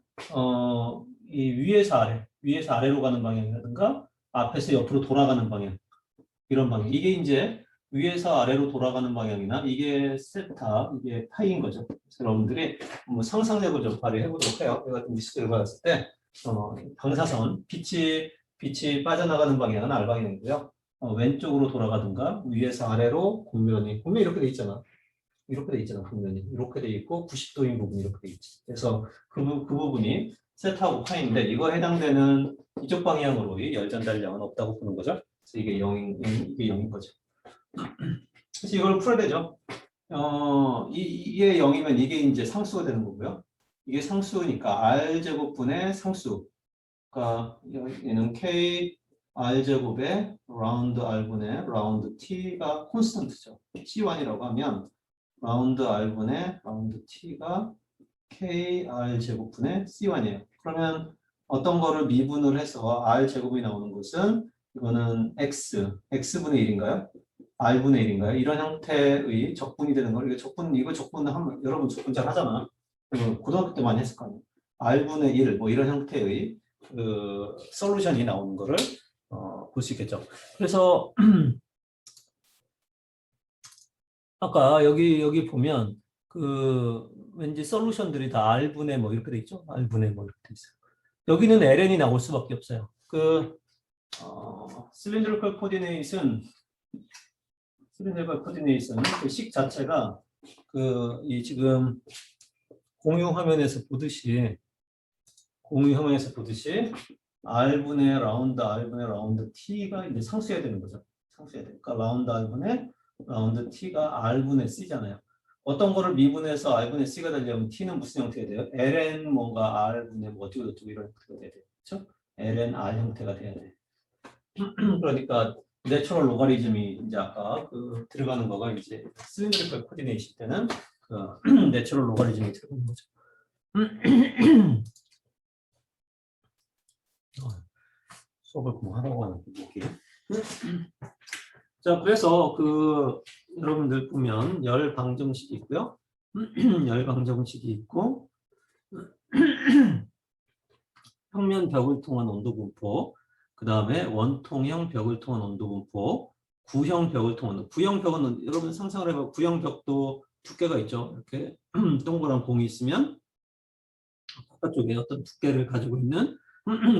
이 위에서 아래로 가는 방향이라든가 앞에서 옆으로 돌아가는 방향 이런 방향. 이게 이제 위에서 아래로 돌아가는 방향이나 이게 세타, 이게 파이인 거죠. 그래서 여러분들이 뭐 상상력을 좀 발휘해 보도록 해요. 내가 미스를 받았을 때 방사선, 빛이 빠져나가는 방향은 R 방향이고요. 왼쪽으로 돌아가든가 위에서 아래로 곡면이 이렇게 돼 있잖아. 이렇게 돼 있잖아. 곡면이 이렇게 돼 있고 90도인 부분이 이렇게 돼 있지. 그래서 그 부분이 세타하고 파이인데 이거 해당되는 이쪽 방향으로 이 열 전달량은 없다고 보는 거죠. 그래서 이게 0인 거죠. 그래서 이걸 풀어야 되죠. 이게 0이면 이게 이제 상수가 되는 거고요. 이게 상수니까 R제곱분의 상수. 그러니까 얘는 K R제곱의 라운드 R분의 라운드 T가 콘스턴트죠. C1이라고 하면 라운드 R분의 라운드 T가 K R제곱분의 C1이에요. 그러면 어떤 거를 미분을 해서 R제곱이 나오는 것은 이거는 X분의 1인가요? R분의 1인가요? 이런 형태의 적분이 되는 걸, 이거 적분 여러분 적분 잘 하잖아. 고등학교 때 많이 했을 거 아니에요. R분의 1, 뭐 이런 형태의 그 솔루션이 나오는 거를 볼 수 있겠죠. 그래서 아까 여기 보면 그 왠지 솔루션들이 다 R분의 뭐 이렇게 돼 있죠? R분의 뭐 이렇게 돼 있어요. 여기는 ln이 나올 수밖에 없어요. cylindrical coordinate은 그 식 자체가 이 지금 공유 화면에서 보듯이 R분의 라운드 T가 이제 상수해야 되는 거죠. 상수해야 되니까 라운드 R분의 라운드 T가 R분의 C잖아요. 어떤 거를 미분해서 R분의 C가 되려면 T는 무슨 형태가 돼요? ln 뭔가 R분의 뭐 어쩌고 저쩌고 이런 형태가 돼야 돼요. 그렇죠? ln R 형태가 돼야 돼. 그러니까 내추럴 로가리즘이 이제 아까 들어가는 거가 이제 실린드리컬 코디네이션 때는 내추럴 로가리즘이 들어가는 거죠. 수업을 그만하라고 하는 거기. 자, 그래서 여러분들 보면 열 방정식이 있고요. 열 방정식이 있고 평면 벽을 통한 온도 분포, 그 다음에 원통형 벽을 통한 온도 분포, 구형 벽을 통한 구형 벽은 여러분 상상을 해봐. 구형 벽도 두께가 있죠. 이렇게 동그란 공이 있으면 바깥쪽에 어떤 두께를 가지고 있는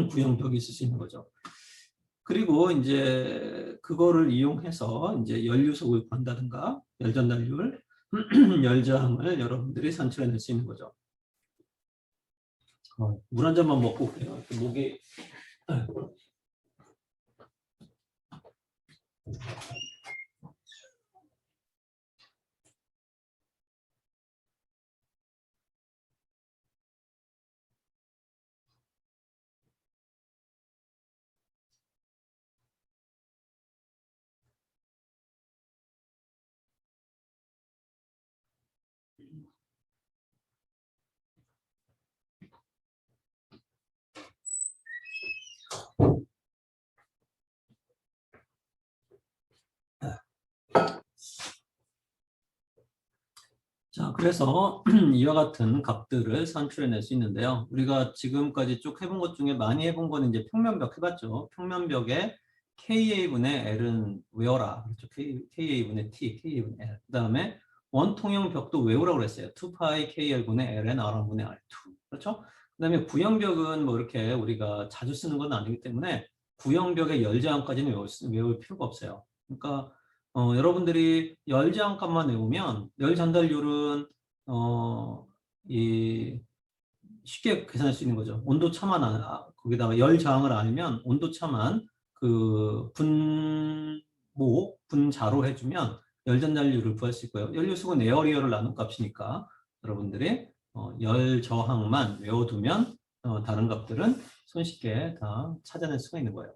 구형 벽이 있을 수 있는 거죠. 그리고 이제 그거를 이용해서 이제 연료속을 구한다든가 열전달률, 열저항을 여러분들이 산출해낼 수 있는 거죠. 물 한 잔만 먹고 올게요. 목이 자, 그래서 이와 같은 값들을 산출해낼 수 있는데요. 우리가 지금까지 쭉 해본 것 중에 많이 해본 거는 이제 평면벽 해봤죠. 평면벽에 KA분의 L은 외워라. 그렇죠. KA분의 T, KA분의 L. 그 다음에 원통형 벽도 외우라고 그랬어요. 2파이 KL분의 Ln R1분의 R2. 그렇죠? 그 다음에 구형벽은 뭐 이렇게 우리가 자주 쓰는 건 아니기 때문에 구형벽의 열저항까지는 외울 필요가 없어요. 그러니까 여러분들이 열 저항값만 외우면 열 전달률은 이 쉽게 계산할 수 있는 거죠. 온도 차만 거기다가 열 저항을 알면 온도 차만 분자로 해주면 열 전달률을 구할 수 있고요. 연료수는 에어리어를 나눈 값이니까 여러분들이 열 저항만 외워두면 다른 값들은 손쉽게 다 찾아낼 수가 있는 거예요.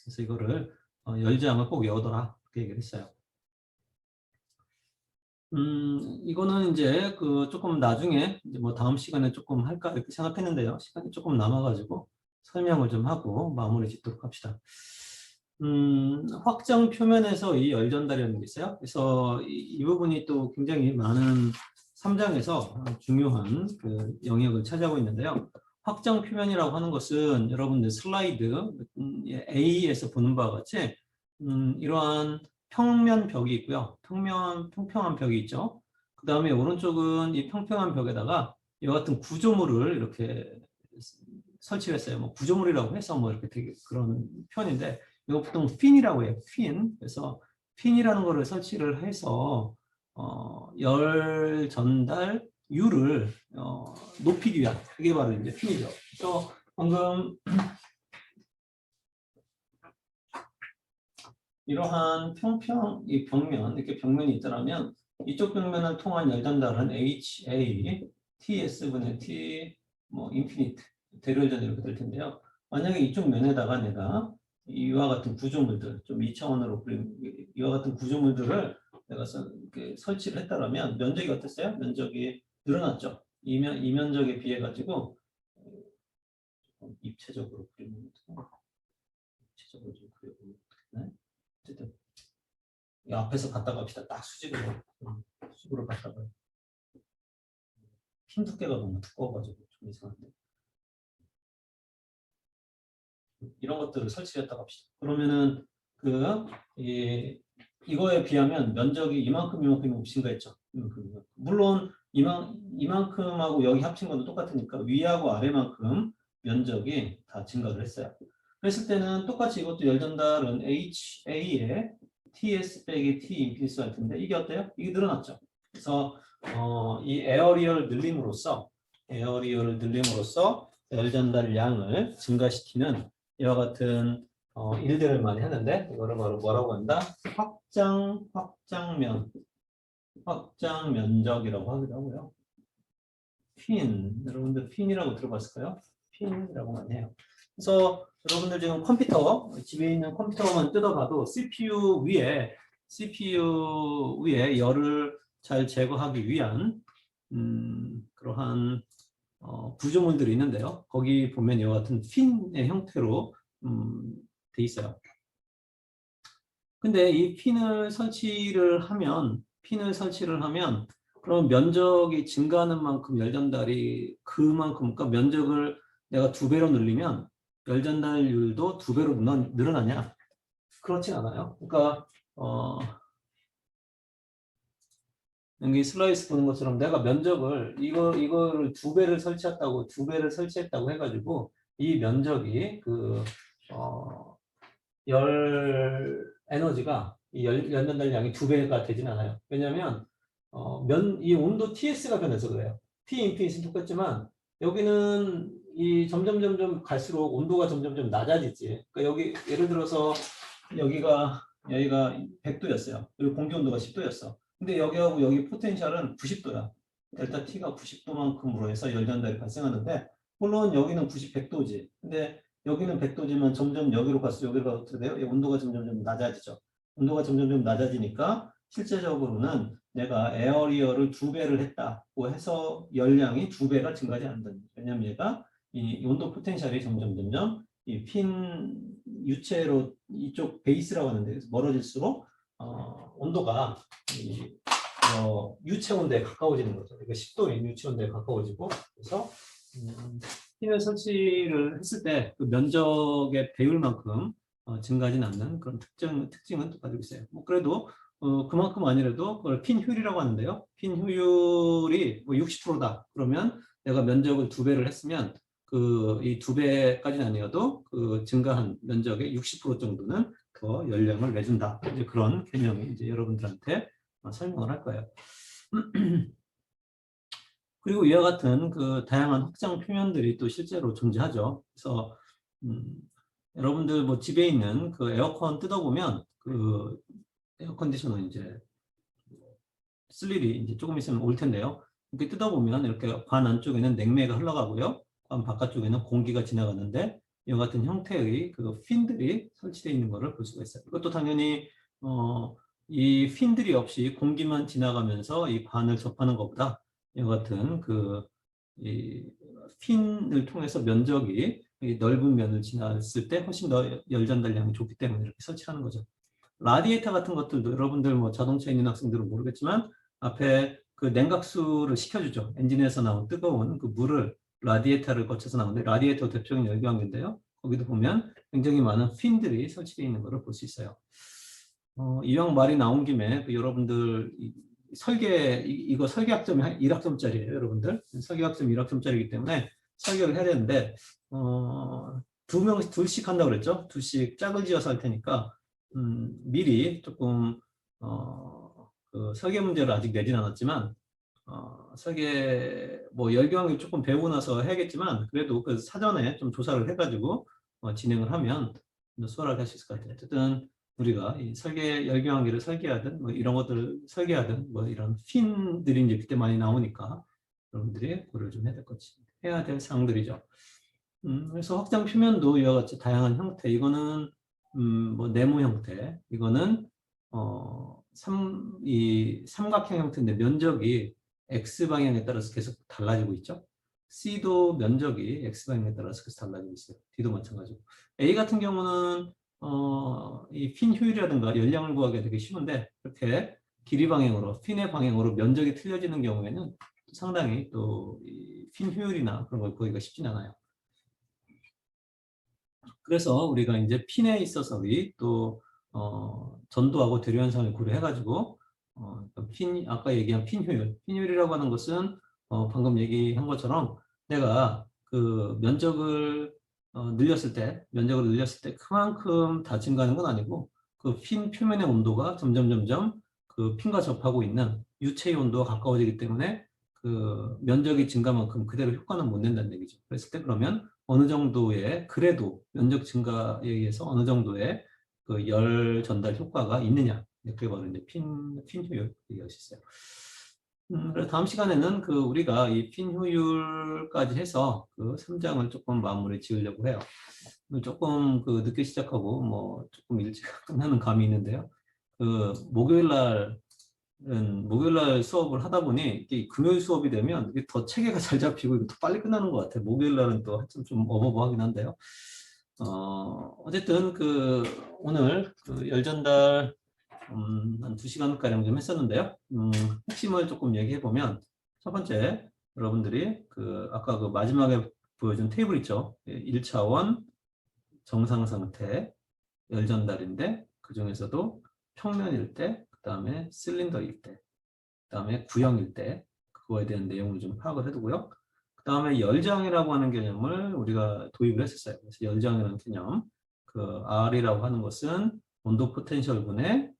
그래서 이거를 열 저항을 꼭 외워둬라 그렇게 얘기를 했어요. 이거는 이제 조금 나중에 이제 뭐 다음 시간에 조금 할까 이렇게 생각했는데요. 시간이 조금 남아가지고 설명을 좀 하고 마무리 짓도록 합시다. 확정 표면에서 이 열 전달이라는 게 있어요. 그래서 이 부분이 또 굉장히 많은 3장에서 중요한 영역을 차지하고 있는데요. 확정 표면이라고 하는 것은 여러분들 슬라이드 A에서 보는 바와 같이 이러한 평면 벽이 있고요. 평평한 벽이 있죠. 그 다음에 오른쪽은 이 평평한 벽에다가 이와 같은 구조물을 이렇게 설치를 했어요. 뭐 구조물이라고 해서 뭐 이렇게 되게 그런 표현인데 이거 보통 핀이라고 해요. 핀. 그래서 핀이라는 거를 설치를 해서 열 전달율을 높이기 위한 그게 바로 이제 핀이죠. 그래서 방금 이러한 이 벽면, 이렇게 벽면이 있더라면 이쪽 벽면을 통한 열 전달은 HA, TS분의 T, 뭐 인피니트, 대열전 이렇게 될 텐데요. 만약에 이쪽 면에다가 내가 이와 같은 구조물들, 좀 2차원으로 그린 이와 같은 구조물들을 내가 이렇게 설치를 했다면 면적이 어땠어요? 면적이 늘어났죠. 이 면적에 비해 가지고 입체적으로 그리면 입체적으로 좀 그려보면 어떻게 어쨌든 이 앞에서 갔다 갑시다. 딱 수직으로 갔다가 핀 두께가 너무 두꺼워가지고 좀 이상한데 이런 것들을 설치했다 갑시다. 그러면은 이 이거에 비하면 면적이 이만큼 증가했죠. 물론 이만큼하고 여기 합친 것도 똑같으니까 위하고 아래만큼 면적이 다 증가를 했어요. 그랬을 때는 똑같이 이것도 열 전달은 HA에 TS 빼기 T 인피니스 할 텐데 이게 어때요? 이게 늘어났죠. 그래서 이 에어리어를 늘림으로써 열 전달량을 증가시키는 이와 같은 일들을 많이 하는데 이거를 바로 뭐라고 한다? 확장 면적이라고 하기도 하고요. 여러분들 핀이라고 들어봤을까요? 핀이라고 많이 해요. 그래서 여러분들 지금 컴퓨터, 집에 있는 컴퓨터만 뜯어봐도 CPU 위에 열을 잘 제거하기 위한 그러한 구조물들이 있는데요. 거기 보면 이와 같은 핀의 형태로 돼 있어요. 근데 이 핀을 설치를 하면 그럼 면적이 증가하는 만큼 열 전달이 그만큼, 그러니까 면적을 내가 2배로 늘리면 열 전달률도 2배로 늘어나냐? 그렇진 않아요. 그러니까 여기 슬라이스 보는 것처럼 내가 면적을 이거를 2배를 설치했다고 해가지고 이 면적이 열 에너지가 열 전달량이 2배가 되진 않아요. 왜냐하면 이 온도 TS가 변해서 그래요. T 인피니트는 똑같지만 여기는 이 점점 갈수록 온도가 점점 낮아지지. 그러니까 여기 예를 들어서 여기가 100도였어요. 그리고 공기 온도가 10도였어. 근데 여기하고 여기 포텐셜은 90도야. 델타 T가 90도만큼으로 해서 열 전달이 발생하는데 물론 여기는 100도지. 근데 여기는 100도지만 점점 여기로 갈수록 어떻게 돼요? 온도가 점점 낮아지죠. 온도가 점점 낮아지니까 실제적으로는 내가 에어리어를 2배를 했다고 해서 열량이 2배가 증가하지 않는다. 왜냐하면 얘가 이 온도 포텐셜이 점점 이 핀 유체로 이쪽 베이스라고 하는데 멀어질수록 온도가 유체 온도에 가까워지는 거죠. 그러니까 10도인 유체 온도에 가까워지고 그래서 핀을 설치를 했을 때 그 면적의 배율만큼 증가하진 않는 그런 특징은 또 가지고 있어요. 뭐 그래도 그만큼 아니라도 그걸 핀 효율이라고 하는데요. 핀 효율이 뭐 60%다. 그러면 내가 면적을 2배를 했으면 이 2배까지는 아니어도 그 증가한 면적의 60% 정도는 더 연령을 내준다. 이제 그런 개념이 이제 여러분들한테 설명을 할 거예요. 그리고 이와 같은 그 다양한 확장 표현들이 또 실제로 존재하죠. 그래서 여러분들 뭐 집에 있는 그 에어컨 뜯어보면 그 에어컨디셔너 이제 쓸 일이 이제 조금 있으면 올 텐데요. 이렇게 뜯어보면 이렇게 관 안쪽에는 냉매가 흘러가고요. 관 바깥쪽에는 공기가 지나가는데 이와 같은 형태의 그 핀들이 설치되어 있는 것을 볼 수가 있어요. 이것도 당연히 이 핀들이 없이 공기만 지나가면서 이 관을 접하는 것보다 이와 같은 이 핀을 통해서 면적이 넓은 면을 지났을 때 훨씬 더 열 전달량이 좋기 때문에 이렇게 설치하는 거죠. 라디에이터 같은 것들도 여러분들 뭐 자동차에 있는 학생들은 모르겠지만 앞에 그 냉각수를 식혀주죠. 엔진에서 나온 뜨거운 그 물을 라디에이터를 거쳐서 나오는데 라디에이터 대표적인 열교환기인데요. 거기도 보면 굉장히 많은 핀들이 설치되어 있는 것을 볼 수 있어요. 이왕 말이 나온 김에 여러분들 이거 설계학점이 1학점짜리예요, 여러분들. 설계학점 1학점짜리이기 때문에 설계를 해야 되는데 둘씩 한다고 그랬죠. 둘씩 짝을 지어서 할 테니까 미리 조금 그 설계 문제를 아직 내진 않았지만 설계 뭐 열교환기 조금 배우고 나서 해야겠지만 그래도 그 사전에 좀 조사를 해가지고 진행을 하면 수월하게 할 수 있을 것 같아요. 어쨌든 우리가 이 열교환기를 설계하든 뭐 이런 것들을 설계하든 뭐 이런 핀들이 이제 그때 많이 나오니까 여러분들이 고려를 좀 해야 될 사항들이죠. 그래서 확장 표면도 이와 같이 다양한 형태. 이거는 뭐 네모 형태. 이거는 이 삼각형 형태인데 면적이 x 방향에 따라서 계속 달라지고 있죠. C도 면적이 x 방향에 따라서 계속 달라지고 있어요. D도 마찬가지고. A 같은 경우는 이 핀 효율이라든가 열량을 구하기가 되게 쉬운데 이렇게 길이 방향으로 핀의 방향으로 면적이 틀려지는 경우에는 상당히 또 핀 효율이나 그런 걸 구하기가 쉽진 않아요. 그래서 우리가 이제 핀에 있어서 또 전도하고 대류 현상을 고려해가지고 아까 얘기한 핀 효율, 핀 효율이라고 하는 것은 방금 얘기한 것처럼 내가 그 면적을 늘렸을 때 그만큼 다 증가하는 건 아니고 그 핀 표면의 온도가 점점 그 핀과 접하고 있는 유체의 온도가 가까워지기 때문에 그 면적이 증가만큼 그대로 효과는 못 낸다는 얘기죠. 그랬을 때 그러면 어느 정도의 그래도 면적 증가에 의해서 어느 정도의 그 열 전달 효과가 있느냐. 그게 바로 이제 핀 효율 얘기할 수 있어요. 그래서 다음 시간에는 그 우리가 이 핀 효율까지 해서 그 3장을 조금 마무리 지으려고 해요. 조금 그 늦게 시작하고 뭐 조금 일찍 끝나는 감이 있는데요. 그 목요일 날 수업을 하다 보니 이게 금요일 수업이 되면 이게 더 체계가 잘 잡히고 더 빨리 끝나는 것 같아요. 목요일 날은 또 한참 좀 어버버하긴 한데요. 어쨌든 그 오늘 그 열전달 한 2시간 가량 좀 했었는데요. 핵심을 조금 얘기해 보면 첫 번째 여러분들이 그 아까 그 마지막에 보여준 테이블 있죠. 1차원 정상 상태 열전달인데 그 중에서도 평면일 때, 그 다음에 실린더일 때, 그 다음에 구형일 때 그거에 대한 내용을 좀 파악을 해두고요. 그 다음에 열장이라고 하는 개념을 우리가 도입을 했었어요. 그래서 열장이라는 개념, 그 R이라고 하는 것은 온도 포텐셜 분의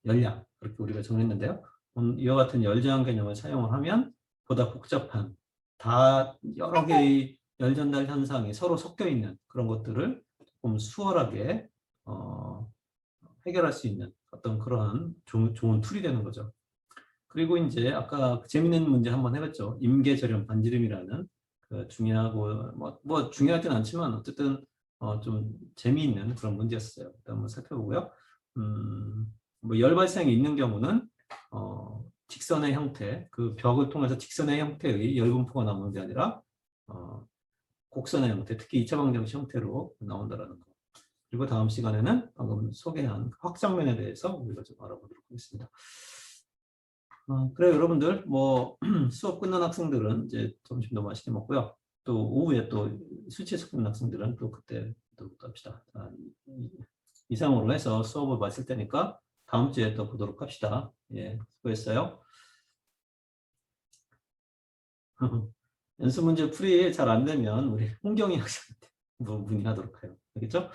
열량 그렇게 우리가 정했는데요. 이와 같은 열장 개념을 사용을 하면 보다 복잡한 다 여러 개의 열전달 현상이 서로 섞여 있는 그런 것들을 조금 수월하게 해결할 수 있는 어떤 그러한 좋은 툴이 되는 거죠. 그리고 이제 아까 그 재밌는 문제 한번 해봤죠. 임계절연 반지름이라는 그 중요하고 뭐 중요하진 않지만 어쨌든 좀 재미있는 그런 문제였어요. 일단 한번 살펴보고요. 뭐 열 발생이 있는 경우는 직선의 형태, 그 벽을 통해서 직선의 형태의 열 분포가 나오는 게 아니라 곡선의 형태, 특히 2차 방정식 형태로 나온다라는 거. 그리고 다음 시간에는 방금 소개한 확장면에 대해서 우리가 좀 알아보도록 하겠습니다. 그래요, 여러분들. 뭐 수업 끝난 학생들은 이제 점심도 맛있게 먹고요. 또 오후에 또 수치에서 끝난 학생들은 또 그때 또 합시다. 이상으로 해서 수업을 마칠 때니까 다음 주에 또 보도록 합시다. 예, 수고했어요. 연습 문제 풀이 잘 안 되면 우리 홍경희 학생한테 문의하도록 해요. 알겠죠?